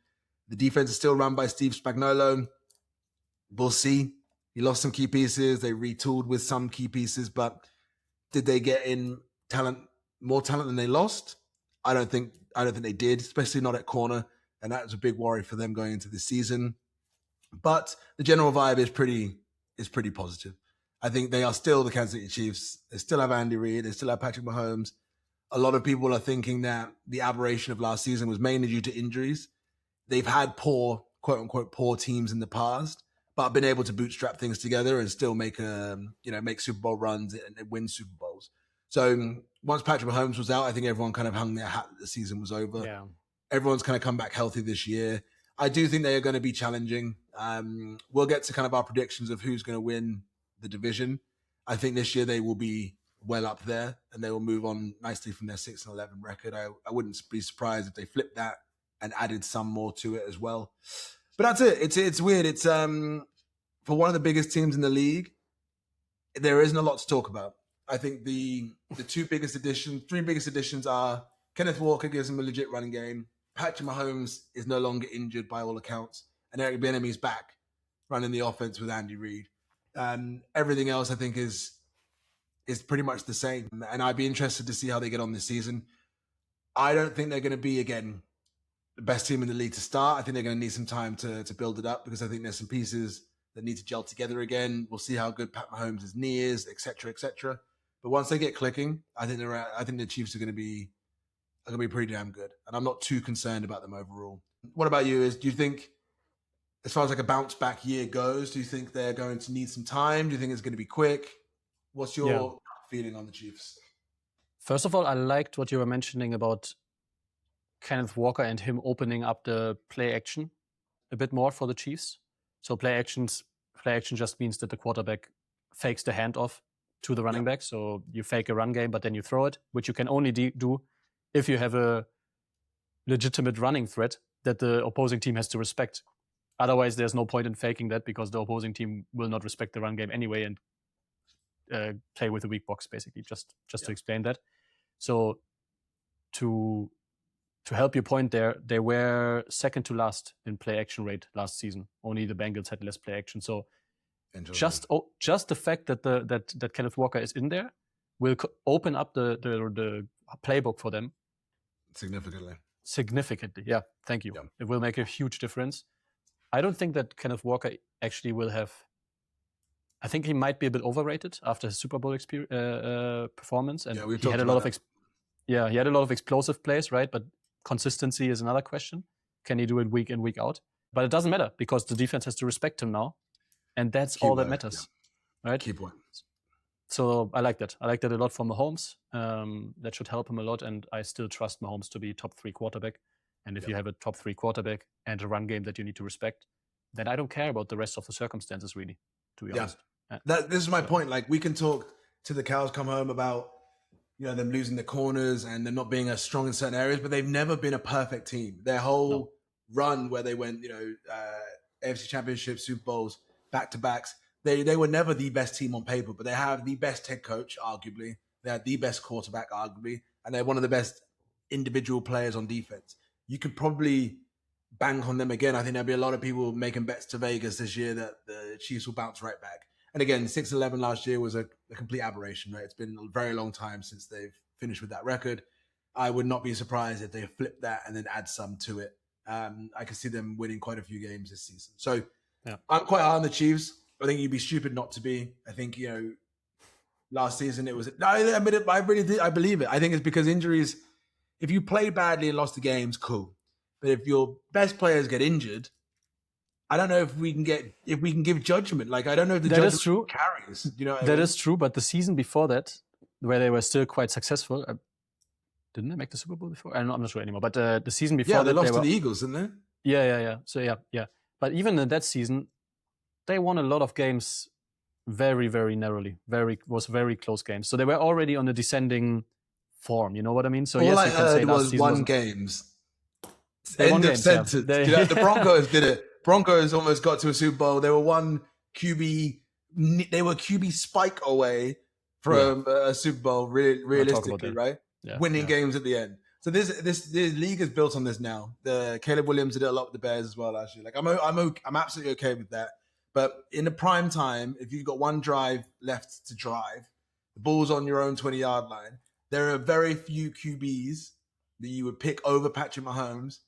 The defense is still run by Steve Spagnuolo. We'll see. He lost some key pieces. They retooled with some key pieces, but did they get in more talent than they lost? I don't think they did, especially not at corner. And that was a big worry for them going into this season. But the general vibe is pretty positive. I think they are still the Kansas City Chiefs. They still have Andy Reid. They still have Patrick Mahomes. A lot of people are thinking that the aberration of last season was mainly due to injuries. They've had poor, quote unquote, poor teams in the past, but been able to bootstrap things together and still make Super Bowl runs and win Super Bowls. So once Patrick Mahomes was out, I think everyone kind of hung their hat that the season was over. Yeah. Everyone's kind of come back healthy this year. I do think they are going to be challenging. We'll get to kind of our predictions of who's going to win the division. I think this year they will be well up there and they will move on nicely from their 6-11 record. I wouldn't be surprised if they flipped that and added some more to it as well. But that's it. It's weird. It's for one of the biggest teams in the league, there isn't a lot to talk about. I think the three biggest additions are Kenneth Walker gives him a legit running game. Patrick Mahomes is no longer injured by all accounts. And Eric Bieniemy is back running the offense with Andy Reid. Everything else, I think, is pretty much the same. And I'd be interested to see how they get on this season. I don't think they're going to be, again, the best team in the league to start. I think they're going to need some time to build it up because I think there's some pieces that need to gel together again. We'll see how good Pat Mahomes' knee is, et cetera, et cetera. But once they get clicking, I think the Chiefs are going to be pretty damn good. And I'm not too concerned about them overall. What about you? Do you think, as far as like a bounce back year goes, do you think they're going to need some time? Do you think it's going to be quick? What's your feeling on the Chiefs? First of all, I liked what you were mentioning about Kenneth Walker and him opening up the play action a bit more for the Chiefs. So play action just means that the quarterback fakes the handoff to the running back. So you fake a run game, but then you throw it, which you can only do if you have a legitimate running threat that the opposing team has to respect. Otherwise, there's no point in faking that because the opposing team will not respect the run game anyway and play with a weak box, basically, just to explain that. So to help your point there, they were second to last in play action rate last season. Only the Bengals had less play action. So just the fact that Kenneth Walker is in there will open up the playbook for them significantly. Yeah, thank you. Yeah. It will make a huge difference. I don't think that Kenneth Walker actually will have. I think he might be a bit overrated after his Super Bowl performance, and he had a lot of he had a lot of explosive plays, right? But consistency is another question. Can he do it week in, week out? But it doesn't matter because the defense has to respect him now, and that's all that matters, right? Key point. So I like that. I like that a lot from Mahomes. That should help him a lot, and I still trust Mahomes to be top 3 quarterback. And if you have a top 3 quarterback and a run game that you need to respect, then I don't care about the rest of the circumstances, really, to be honest. This is my point. Like, we can talk till the cows come home about, them losing the corners and them not being as strong in certain areas, but they've never been a perfect team. Their whole run where they went, AFC Championship, Super Bowls, back-to-backs, they were never the best team on paper, but they have the best head coach, arguably. They had the best quarterback, arguably, and they're one of the best individual players on defense. You could probably bank on them again. I think there'll be a lot of people making bets to Vegas this year that the Chiefs will bounce right back. And again, 6-11 last year was a complete aberration, right? It's been a very long time since they've finished with that record. I would not be surprised if they flip that and then add some to it. I can see them winning quite a few games this season. So I'm quite high on the Chiefs. I think you'd be stupid not to be. I think, last season it was... No, I really did. I believe it. I think it's because injuries... If you play badly and lost the games, cool. But if your best players get injured, I don't know if we can give judgment. Like, I don't know if the judgment is true. Carries. That is true. But the season before that, where they were still quite successful... Didn't they make the Super Bowl before? I'm not sure anymore. But the season before they lost to the Eagles, didn't they? Yeah. So, yeah. But even in that season, they won a lot of games very, very narrowly. Was very close games. So they were already on a descending form. You know what I mean? So all yes, I you can heard say was won games. End of sentence. Yeah. The Broncos did it. Broncos almost got to a Super Bowl. They were one QB. They were QB spike away from a Super Bowl. Realistically, right? Yeah, winning games at the end. So this league is built on this now. The Caleb Williams did it a lot with the Bears as well. Actually, like I'm absolutely okay with that. But in the prime time, if you've got one drive left to drive, the ball's on your own 20-yard line. There are very few QBs that you would pick over Patrick Mahomes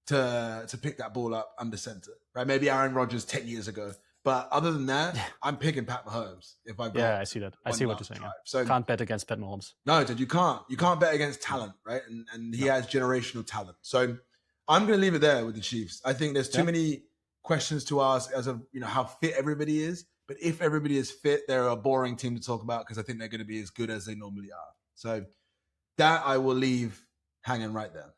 to pick that ball up under center. Right? Maybe Aaron Rodgers 10 years ago. But other than that, I'm picking Pat Mahomes if I. Yeah, I see that. I see what you're saying. Yeah. So can't bet against Pat Mahomes. No, dude, you can't. You can't bet against talent, right? And he has generational talent. So I'm going to leave it there with the Chiefs. I think there's too many questions to ask as of how fit everybody is. But if everybody is fit, they're a boring team to talk about because I think they're going to be as good as they normally are. So that I will leave hanging right there.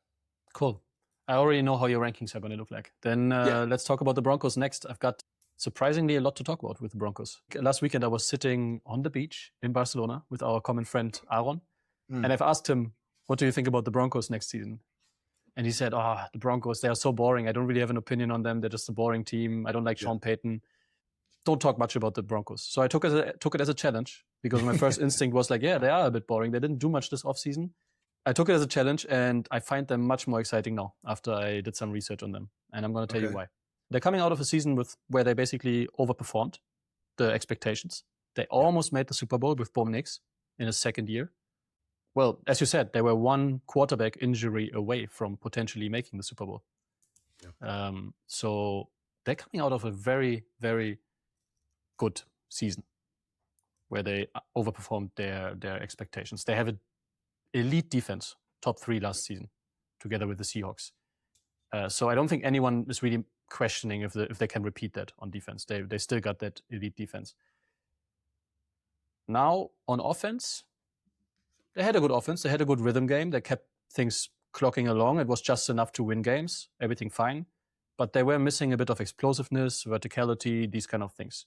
Cool. I already know how your rankings are going to look like. Then let's talk about the Broncos next. I've got surprisingly a lot to talk about with the Broncos. Last weekend, I was sitting on the beach in Barcelona with our common friend, Aaron. And I've asked him, what do you think about the Broncos next season? And he said, the Broncos, they are so boring. I don't really have an opinion on them. They're just a boring team. I don't like Sean Payton. Don't talk much about the Broncos. So I took it as a challenge because my first instinct was like, they are a bit boring. They didn't do much this offseason. I took it as a challenge and I find them much more exciting now after I did some research on them. And I'm going to tell you why. They're coming out of a season where they basically overperformed the expectations. They almost made the Super Bowl with Bo Nix in his second year. Well, as you said, they were one quarterback injury away from potentially making the Super Bowl. Yeah. So they're coming out of a very, very good season where they overperformed their expectations. They have an elite defense, top 3 last season, together with the Seahawks. So I don't think anyone is really questioning if they can repeat that on defense. They still got that elite defense. Now on offense, they had a good offense. They had a good rhythm game. They kept things clocking along. It was just enough to win games. Everything fine. But they were missing a bit of explosiveness, verticality, these kind of things.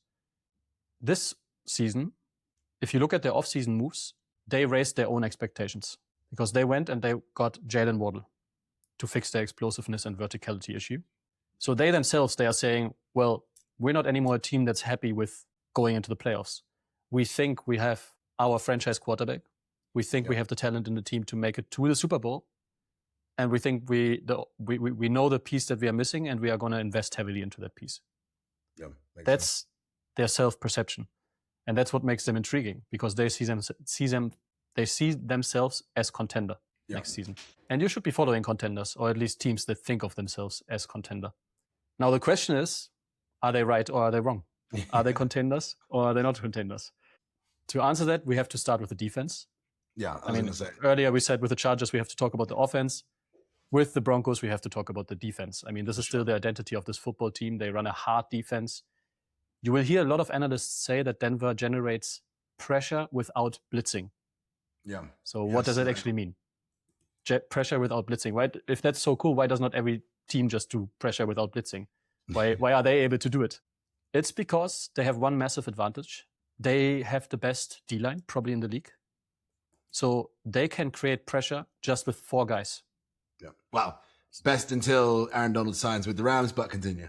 This season, if you look at their off-season moves, they raised their own expectations because they went and they got Jalen Waddle to fix their explosiveness and verticality issue. So they themselves, they are saying, well, we're not anymore a team that's happy with going into the playoffs. We think we have our franchise quarterback. We think we have the talent in the team to make it to the Super Bowl. And we think we know the piece that we are missing and we are going to invest heavily into that piece. Yeah, that's their self-perception. And that's what makes them intriguing because they see themselves as contender next season. And you should be following contenders, or at least teams that think of themselves as contender. Now the question is, are they right or are they wrong? Are they contenders or are they not contenders? To answer that, we have to start with the defense. Yeah, I mean, earlier we said with the Chargers, we have to talk about the offense. With the Broncos, we have to talk about the defense. I mean, this is still the identity of this football team. They run a hard defense. You will hear a lot of analysts say that Denver generates pressure without blitzing. Yeah. So what does that actually mean? Pressure without blitzing. Why, if that's so cool, why does not every team just do pressure without blitzing? Why are they able to do it? It's because they have one massive advantage. They have the best D-line, probably in the league. So they can create pressure just with 4 guys. Yeah. Wow. Best until Aaron Donald signs with the Rams, but continue.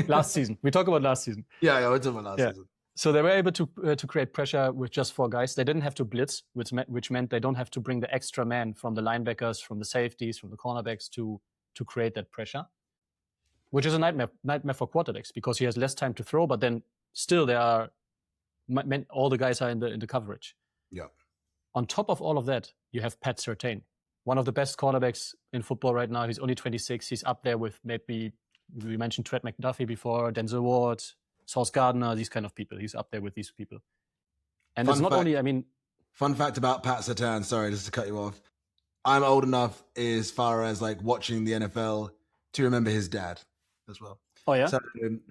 Last season. We talk about last season. Yeah, we're talking about last season. So they were able to create pressure with just 4 guys. They didn't have to blitz, which meant they don't have to bring the extra man from the linebackers, from the safeties, from the cornerbacks to create that pressure, which is a nightmare for quarterbacks because he has less time to throw, but then still all the guys are in the coverage. Yeah. On top of all of that, you have Pat Surtain. one of the best cornerbacks in football right now. He's only 26. He's up there with maybe, we mentioned Trent McDuffie before, Denzel Ward, Sauce Gardner, these kind of people. He's up there with these people. And it's not only, I mean... Fun fact about Pat Surtain, sorry, just to cut you off. I'm old enough as far as like watching the NFL to remember his dad as well. Oh, yeah? So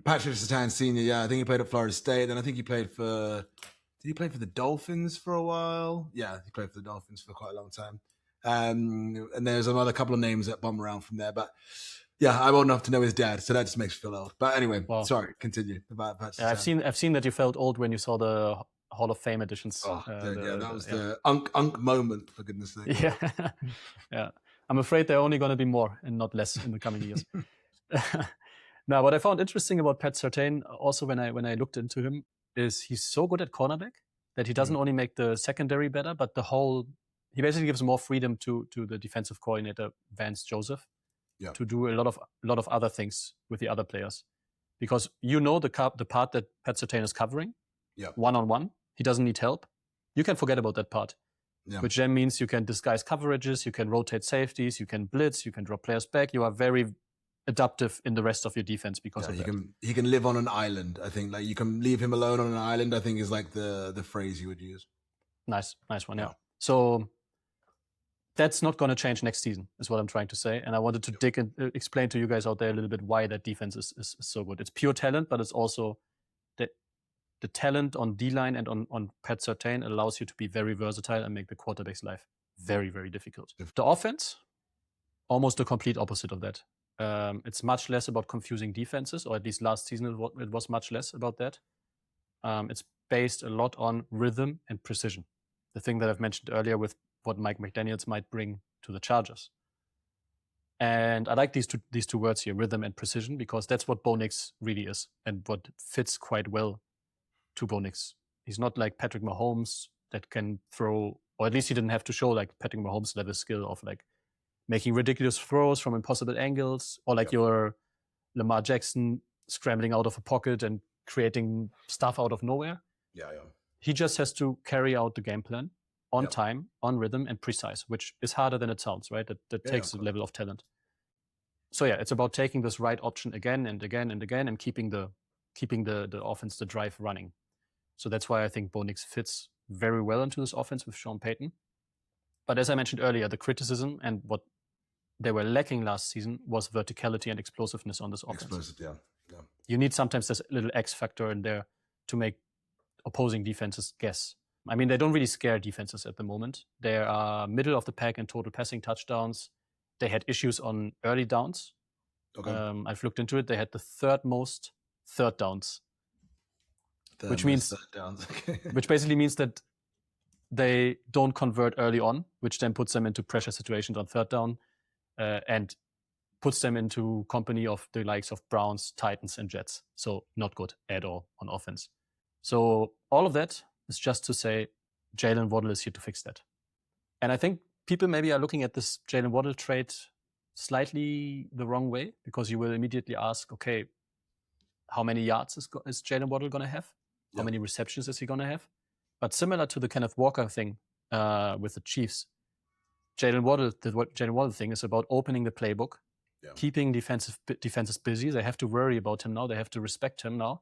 Patrick Surtain Sr., yeah, I think he played at Florida State. Then I think he played for... Did he play for the Dolphins for a while? Yeah, he played for the Dolphins for quite a long time. And there's another couple of names that bum around from there. But yeah, I'm old enough to know his dad, so that just makes me feel old. But anyway, sorry, continue about Patrick Surtain. I've seen that you felt old when you saw the Hall of Fame editions. Oh, that was the unk moment, for goodness sake. Yeah, yeah. I'm afraid there are only going to be more and not less in the coming years. Now, what I found interesting about Pat Surtain, also when I looked into him, is he's so good at cornerback that he doesn't only make the secondary better, but he basically gives more freedom to the defensive coordinator Vance Joseph to do a lot of other things with the other players, because the part that Pat Surtain is covering, one-on-one, he doesn't need help. You can forget about that part, which then means you can disguise coverages, you can rotate safeties, you can blitz, you can drop players back. You are very adaptive in the rest of your defense because of that. He can live on an island. I think like you can leave him alone on an island, I think is like the phrase you would use. Nice one. Yeah. So that's not going to change next season is what I'm trying to say. And I wanted to dig and explain to you guys out there a little bit why that defense is so good. It's pure talent, but it's also the talent on D-line and on Pat Surtain allows you to be very versatile and make the quarterback's life very, very difficult. The offense, almost the complete opposite of that. It's much less about confusing defenses, or at least last season it was much less about that. It's based a lot on rhythm and precision. The thing that I've mentioned earlier with what Mike McDaniels might bring to the Chargers. And I like these two words here, rhythm and precision, because that's what Bo Nix really is and what fits quite well to Bo Nix. He's not like Patrick Mahomes that can throw, or at least he didn't have to show like Patrick Mahomes level skill of like making ridiculous throws from impossible angles, or like your Lamar Jackson scrambling out of a pocket and creating stuff out of nowhere. He just has to carry out the game plan on time, on rhythm, and precise, which is harder than it sounds, right? That takes a level of talent. So yeah, it's about taking this right option again and again and again and keeping the offense, the drive running. So that's why I think Bo Nix fits very well into this offense with Sean Payton. But as I mentioned earlier, the criticism and what they were lacking last season was verticality and explosiveness on this offense. Explosive, yeah. You need sometimes this little X factor in there to make opposing defenses guess. I mean, they don't really scare defenses at the moment. They are middle of the pack in total passing touchdowns. They had issues on early downs. Okay. I've looked into it. They had the third most third downs. Which basically means that they don't convert early on, which then puts them into pressure situations on third down and puts them into company of the likes of Browns, Titans, and Jets. So not good at all on offense. So all of that is just to say Jalen Waddle is here to fix that. And I think people maybe are looking at this Jalen Waddle trade slightly the wrong way, because you will immediately ask, okay, how many yards is Jalen Waddle going to have? How many receptions is he going to have? But similar to the Kenneth Walker thing with the Chiefs, the Jalen Waddle thing is about opening the playbook, keeping defenses busy. They have to worry about him now. They have to respect him now,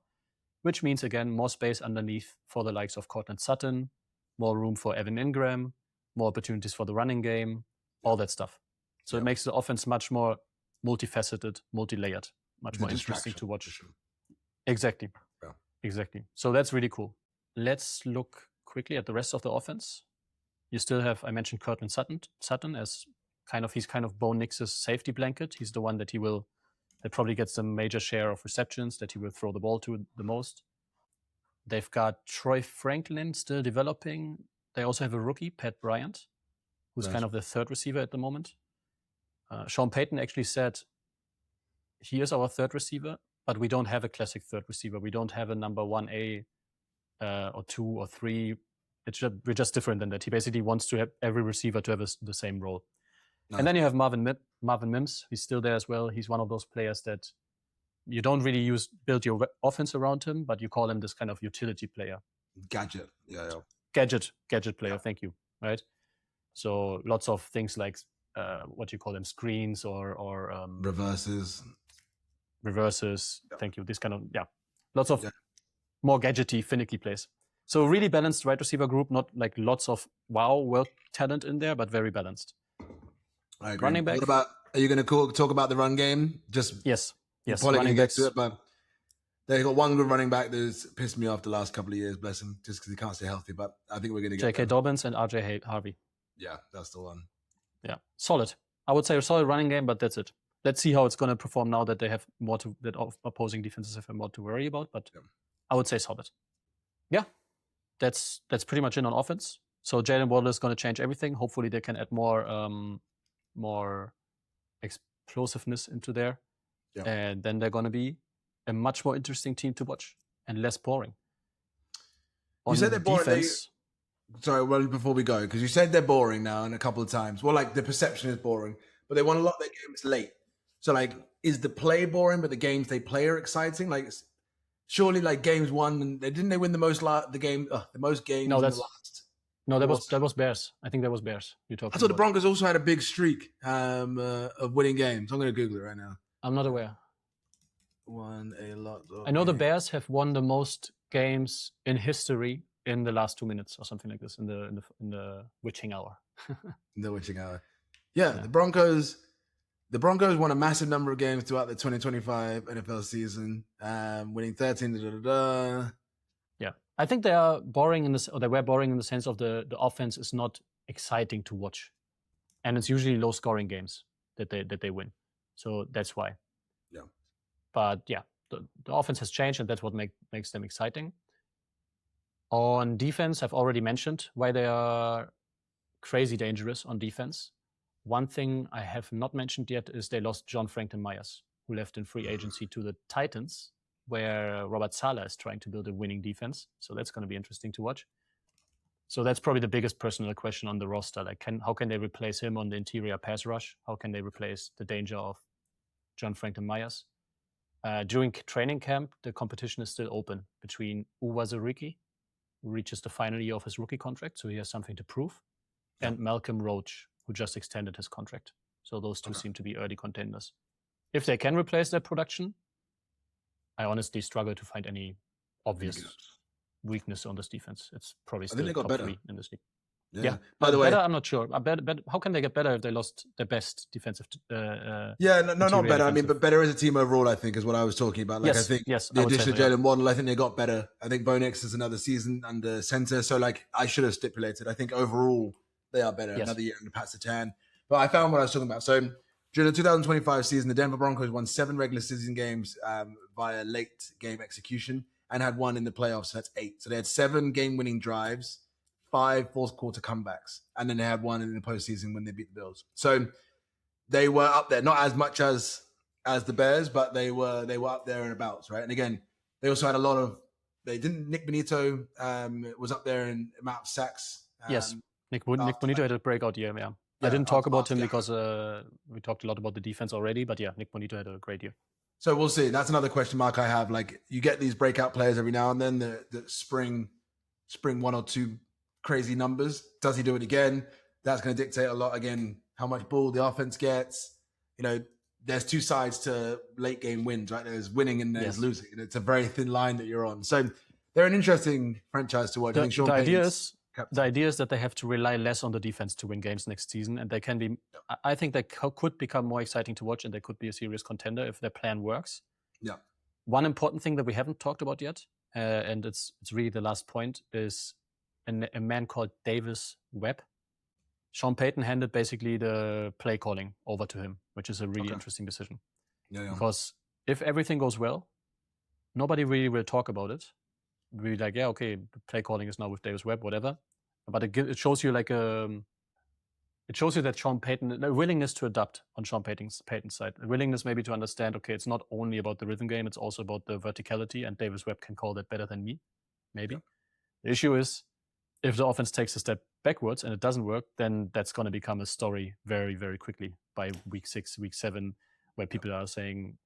which means, again, more space underneath for the likes of Cortland Sutton, more room for Evan Ingram, more opportunities for the running game, all that stuff. So it makes the offense much more multifaceted, multi-layered, much more interesting to watch. Exactly. Yeah. Exactly. So that's really cool. Let's look quickly at the rest of the offense. You still have, I mentioned Cortland Sutton as he's kind of Bo Nix's safety blanket. He's the one that probably gets the major share of receptions, that he will throw the ball to the most. They've got Troy Franklin still developing. They also have a rookie, Pat Bryant, who's kind of the third receiver at the moment. Sean Payton actually said, he is our third receiver, but we don't have a classic third receiver. We don't have a number 1A or 2 or 3. We're just different than that. He basically wants to have every receiver to have the same role. Nice. And then you have Marvin Mims. He's still there as well. He's one of those players that you don't really build your offense around him, but you call him this kind of utility player. Gadget. Yeah. Gadget player. Yeah. Thank you. Right. So lots of things like what you call them, screens or reverses. Thank you. This kind of lots of more gadgety, finicky plays. So really balanced wide receiver group, not like lots of world talent in there, but very balanced. I agree. Running back. What about? Are you going to talk about the run game? Yes. Probably going to get to it, but they got one good running back that's pissed me off the last couple of years. Bless him, just because he can't stay healthy. But I think we're going to get J.K. Dobbins and R.J. Harvey. Yeah, that's the one. Yeah, solid. I would say a solid running game, but that's it. Let's see how it's going to perform now that they have more that opposing defenses have more to worry about. But I would say solid. Yeah, that's pretty much it on offense. So Jalen Waddle is going to change everything. Hopefully they can add more explosiveness into there, and then they're going to be a much more interesting team to watch and less boring. You said they're boring. Sorry, well, before we go, because you said they're boring now and a couple of times. Well, like the perception is boring, but they won a lot of their games late. So, like, is the play boring, but the games they play are exciting? Like, surely, like games won, and didn't they win the most the most games? No, in the last. No, that was Bears. I think that was Bears. You talking? I thought the Broncos also had a big streak of winning games. I'm going to Google it right now. I'm not aware. Won a lot. I know the Bears have won the most games in history in the last 2 minutes or something like this in the witching hour. The witching hour. Yeah, the Broncos won a massive number of games throughout the 2025 NFL season, winning 13. Yeah, I think they are boring they were boring in the sense of the offense is not exciting to watch, and it's usually low scoring games that they win. So that's why. Yeah. But yeah, the offense has changed, and that's what makes them exciting. On defense, I've already mentioned why they are crazy dangerous on defense. One thing I have not mentioned yet is they lost John Franklin Myers, who left in free agency to the Titans, where Robert Saleh is trying to build a winning defense. So that's going to be interesting to watch. So that's probably the biggest personal question on the roster. Like, how can they replace him on the interior pass rush? How can they replace the danger of John Franklin Myers? During training camp, the competition is still open between Uwazurike, who reaches the final year of his rookie contract, so he has something to prove, and Malcolm Roach, who just extended his contract. So those two seem to be early contenders. If they can replace their production, I honestly struggle to find any obvious weakness on this defense. It's probably still top better. 3 in this league. Yeah. By the way, better, I'm not sure. How can they get better if they lost their best defensive? Not better. I mean, but better as a team overall, I think, is what I was talking about. Like, I think the addition of Jalen Waddle, I think they got better. I think Bo Nix is another season under center. So, like, I should have stipulated. I think overall they are better. Another year in the Pat Surtain. But I found what I was talking about. So, during the 2025 season, the Denver Broncos won 7 regular season games via late game execution and had 1 in the playoffs. So that's 8. So they had 7 game-winning drives, 5 fourth-quarter comebacks, and then they had 1 in the postseason when they beat the Bills. So they were up there, not as much as the Bears, but they were up there and abouts, right? And again, they also had a lot of. Nick Bonito was up there in amount of sacks. Yes, Nick Bonito had a breakout year. Yeah. I didn't talk about him because we talked a lot about the defense already. But yeah, Nick Bonito had a great year. So we'll see. That's another question mark I have. Like, you get these breakout players every now and then that spring 1 or 2 crazy numbers. Does he do it again? That's going to dictate a lot, again, how much ball the offense gets. You know, there's 2 sides to late game wins, right? There's winning and there's losing. And it's a very thin line that you're on. So they're an interesting franchise to watch. The idea is that they have to rely less on the defense to win games next season. And they can be, I think they could become more exciting to watch, and they could be a serious contender if their plan works. Yeah. One important thing that we haven't talked about yet, and it's really the last point, is a man called Davis Webb. Sean Payton handed basically the play calling over to him, which is a really interesting decision. Yeah. Because if everything goes well, nobody really will talk about it. We'll be like, the play calling is now with Davis Webb, whatever. But it shows you it shows you that Sean Payton, a willingness to adapt on Sean Payton's side, a willingness maybe to understand, it's not only about the rhythm game, it's also about the verticality, and Davis Webb can call that better than me, maybe. Yeah. The issue is, if the offense takes a step backwards and it doesn't work, then that's going to become a story very, very quickly by week 6, week 7, where people are saying,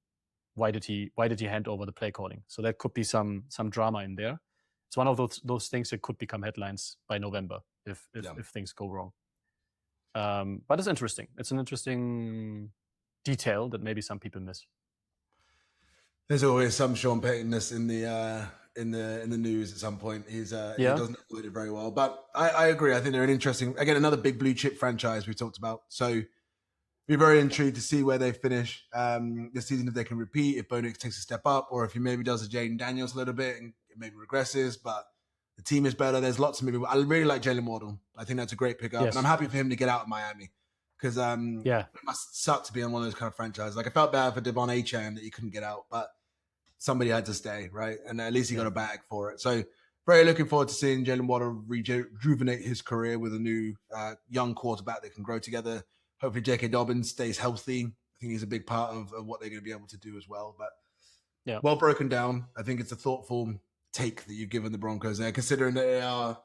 why did he hand over the play calling? So there could be some drama in there. It's one of those things that could become headlines by November if things go wrong. But it's interesting. It's an interesting detail that maybe some people miss. There's always some Sean Paytonness in the news at some point. He doesn't avoid it very well. But I agree. I think they're an interesting, again, another big blue chip franchise we talked about. So be very intrigued to see where they finish this season, if they can repeat, if Bo Nix takes a step up, or if he maybe does a Jaden Daniels a little bit and it maybe regresses. But the team is better. There's lots of moving. I really like Jalen Waddle. I think that's a great pickup. Yes. And I'm happy for him to get out of Miami because it must suck to be on one of those kind of franchises. Like I felt bad for Devon Achane that he couldn't get out, but somebody had to stay, right? And at least he got a bag for it. So very looking forward to seeing Jalen Waddle rejuvenate his career with a new young quarterback that can grow together. Hopefully J.K. Dobbins stays healthy. I think he's a big part of what they're going to be able to do as well. But well broken down. I think it's a thoughtful take that you've given the Broncos there, considering that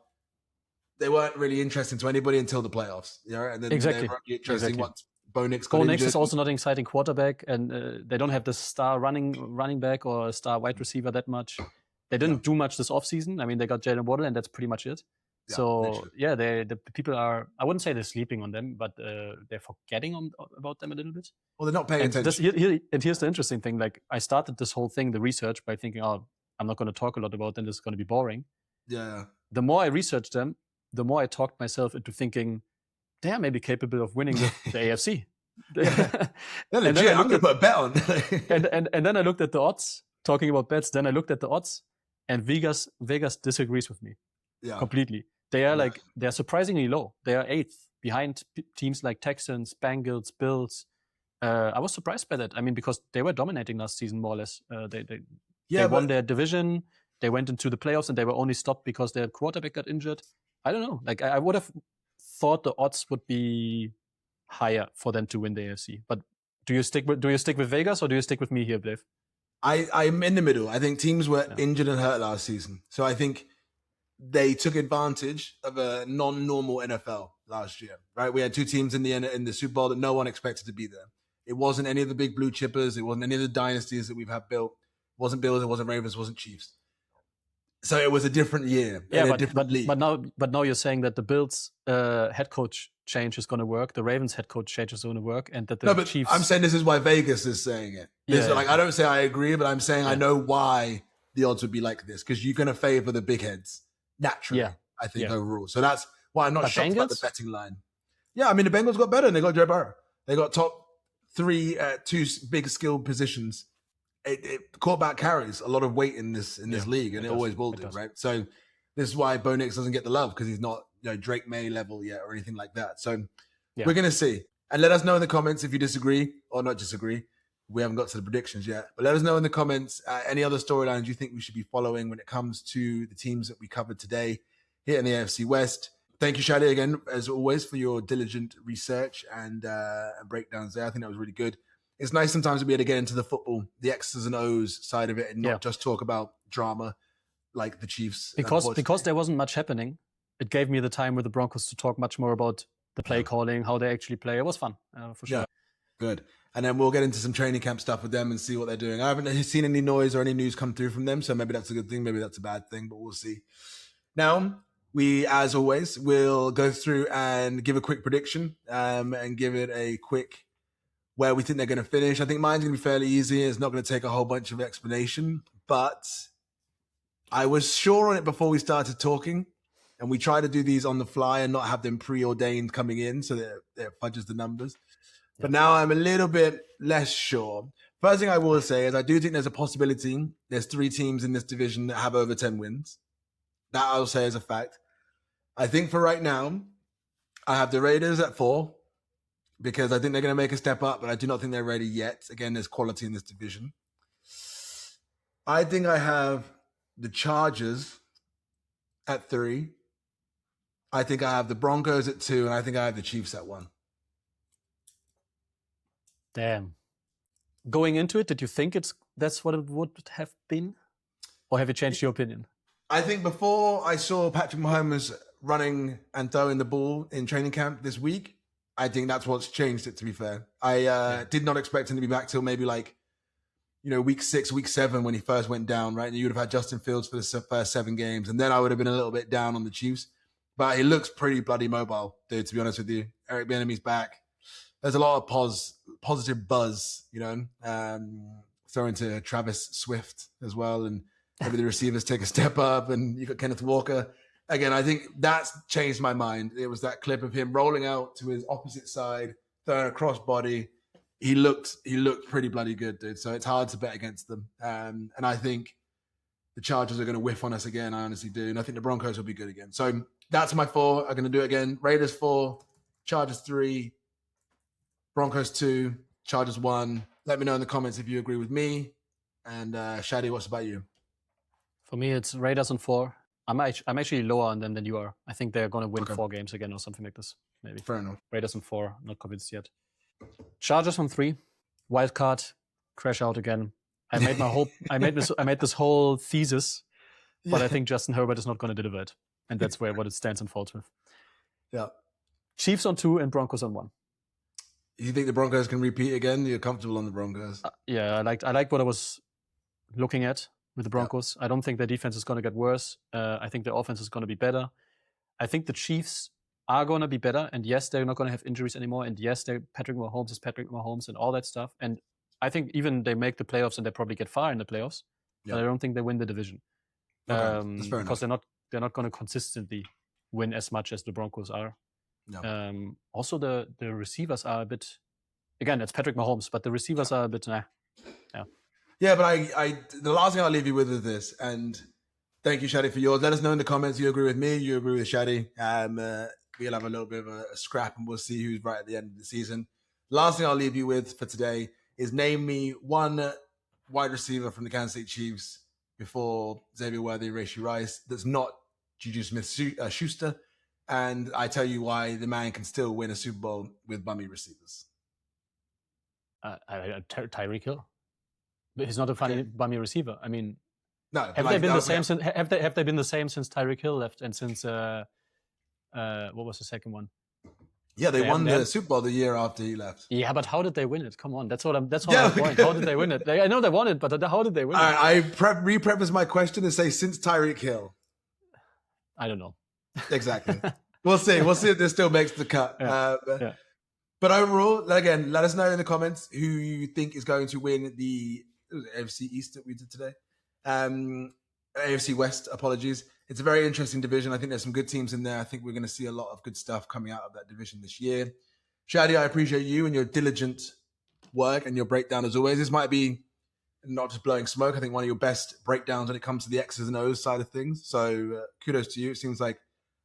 they weren't really interesting to anybody until the playoffs. And then exactly. they were interesting once Bo Nix is also not an exciting quarterback, and they don't have the star running back or a star wide receiver that much. They didn't do much this offseason. I mean, they got Jalen Waddle, and that's pretty much it. So the people are, I wouldn't say they're sleeping on them, but they're forgetting about them a little bit. Well, they're not paying attention. And here's the interesting thing. Like I started this whole thing, the research, by thinking, I'm not going to talk a lot about them. This is going to be boring. Yeah. The more I researched them, the more I talked myself into thinking they are maybe capable of winning the AFC. I'm going to put a bet on. and then I looked at the odds, talking about bets. Then I looked at the odds, and Vegas disagrees with me completely. They are they're surprisingly low. They are 8th behind teams like Texans, Bengals, Bills. I was surprised by that. I mean, because they were dominating last season more or less. They won their division. They went into the playoffs, and they were only stopped because their quarterback got injured. I don't know. Like I would have thought the odds would be higher for them to win the AFC. But do you stick with Vegas, or do you stick with me here, Dave? I'm in the middle. I think teams were injured and hurt last season, so I think they took advantage of a non-normal NFL last year. Right, we had two teams in the Super Bowl that no one expected to be there. It wasn't any of the big blue chippers. It wasn't any of the dynasties that we've had built. It wasn't Bills. It wasn't Ravens. It wasn't Chiefs. So it was a different year. Yeah, but now you're saying that the Bills head coach change is going to work, the Ravens head coach change is going to work, and that the Chiefs. I'm saying this is why Vegas is saying it. I don't say I agree, but I'm saying I know why the odds would be like this, because you're going to favor the big heads naturally. I think overall. So that's why I'm not shocked about the betting line. Yeah, I mean the Bengals got better and they got Joe Burrow. They got top 3, 2 big skilled positions. Quarterback carries a lot of weight in this league, and it always will do, right? So this is why Bo Nix doesn't get the love, because he's not Drake May level yet or anything like that. So we're going to see. And let us know in the comments if you disagree or not disagree. We haven't got to the predictions yet, but let us know in the comments any other storylines you think we should be following when it comes to the teams that we covered today here in the AFC West. Thank you, Shadi, again, as always, for your diligent research and breakdowns there. I think that was really good. It's nice sometimes to be able to get into the football, the X's and O's side of it, and not just talk about drama like the Chiefs. Because there wasn't much happening, it gave me the time with the Broncos to talk much more about the play calling, how they actually play. It was fun, for sure. Yeah, good. And then we'll get into some training camp stuff with them and see what they're doing. I haven't seen any noise or any news come through from them, so maybe that's a good thing, maybe that's a bad thing, but we'll see. Now, we, as always, will go through and give a quick prediction and give it a quick where we think they're going to finish. I think mine's going to be fairly easy. It's not going to take a whole bunch of explanation, but I was sure on it before we started talking, and we try to do these on the fly and not have them preordained coming in so that it fudges the numbers. Yeah. But now I'm a little bit less sure. First thing I will say is I do think there's a possibility there's 3 teams in this division that have over 10 wins. That I'll say is a fact. I think for right now, I have the Raiders at 4. Because I think they're going to make a step up, but I do not think they're ready yet. Again, there's quality in this division. I think I have the Chargers at 3. I think I have the Broncos at 2, and I think I have the Chiefs at 1. Damn. Going into it, did you think that's what it would have been? Or have you changed your opinion? I think before I saw Patrick Mahomes running and throwing the ball in training camp this week, I think that's what's changed it, to be fair. I did not expect him to be back till maybe week 6, week 7 when he first went down, right? And you would have had Justin Fields for the first 7 games. And then I would have been a little bit down on the Chiefs. But he looks pretty bloody mobile, dude, to be honest with you. Eric Bieniemy's back. There's a lot of positive buzz, throwing to Travis Swift as well. And maybe the receivers take a step up, and you got Kenneth Walker. Again, I think that's changed my mind. It was that clip of him rolling out to his opposite side, throwing a crossbody. He looked pretty bloody good, dude. So it's hard to bet against them. And I think the Chargers are going to whiff on us again. I honestly do. And I think the Broncos will be good again. So that's my 4. I'm going to do it again. Raiders 4, Chargers 3, Broncos 2, Chargers 1. Let me know in the comments if you agree with me. And Shadi, what's about you? For me, it's Raiders on 4. I'm actually lower on them than you are. I think they're going to win 4 games again or something like this. Maybe. Fair enough. Raiders on 4. Not convinced yet. Chargers on 3. Wild card. Crash out again. I made this whole thesis, but I think Justin Herbert is not going to deliver it, and that's what it stands and falls with. Yeah. Chiefs on 2 and Broncos on 1. You think the Broncos can repeat again? You're comfortable on the Broncos? Yeah, I liked what I was looking at with the Broncos. Yeah. I don't think their defense is going to get worse. I think their offense is going to be better. I think the Chiefs are going to be better, and yes, they're not going to have injuries anymore, and yes, Patrick Mahomes is Patrick Mahomes and all that stuff, and I think even they make the playoffs and they probably get far in the playoffs, but I don't think they win the division. Okay. Because they're not going to consistently win as much as the Broncos are. No. Also, the receivers are a bit. Again, it's Patrick Mahomes, but the receivers are a bit. Yeah, but I the last thing I'll leave you with is this, and thank you, Shadi, for yours. Let us know in the comments. You agree with me? You agree with Shadi? We'll have a little bit of a scrap, and we'll see who's right at the end of the season. Last thing I'll leave you with for today is name me one wide receiver from the Kansas City Chiefs before Xavier Worthy, Rashee Rice that's not Juju Smith-Schuster, and I tell you why the man can still win a Super Bowl with bummy receivers. Tyreek Hill. But he's not a funny bummy receiver. I mean, no. Have they been the same? Have they been the same since Tyreek Hill left and since what was the second one? Yeah, they won the Super Bowl the year after he left. Yeah, but how did they win it? Come on, that's what I'm point. How did they win it? I know they won it, but how did they win it? I re-preface my question and say since Tyreek Hill. I don't know. Exactly. We'll see. We'll see if this still makes the cut. But overall, again, let us know in the comments who you think is going to win the AFC East that we did today. AFC West, apologies. It's a very interesting division. I think there's some good teams in there. I think we're going to see a lot of good stuff coming out of that division this year. Shadi, I appreciate you and your diligent work and your breakdown as always. This might be not just blowing smoke. I think one of your best breakdowns when it comes to the X's and O's side of things. So kudos to you. It seems like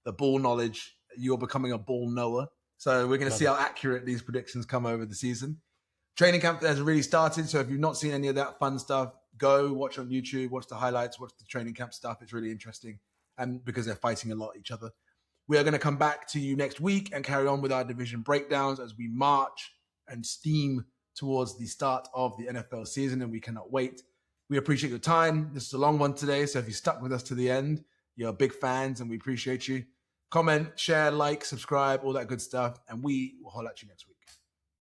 the ball knowledge, you're becoming a ball knower. So we're going to see how accurate these predictions come over the season. Training camp has really started. So if you've not seen any of that fun stuff, go watch on YouTube, watch the highlights, watch the training camp stuff. It's really interesting. And because they're fighting a lot each other. We are going to come back to you next week and carry on with our division breakdowns as we march and steam towards the start of the NFL season, and we cannot wait. We appreciate your time. This is a long one today, so if you stuck with us to the end, you're big fans, and we appreciate you. Comment, share, like, subscribe, all that good stuff, and we will holler at you next week.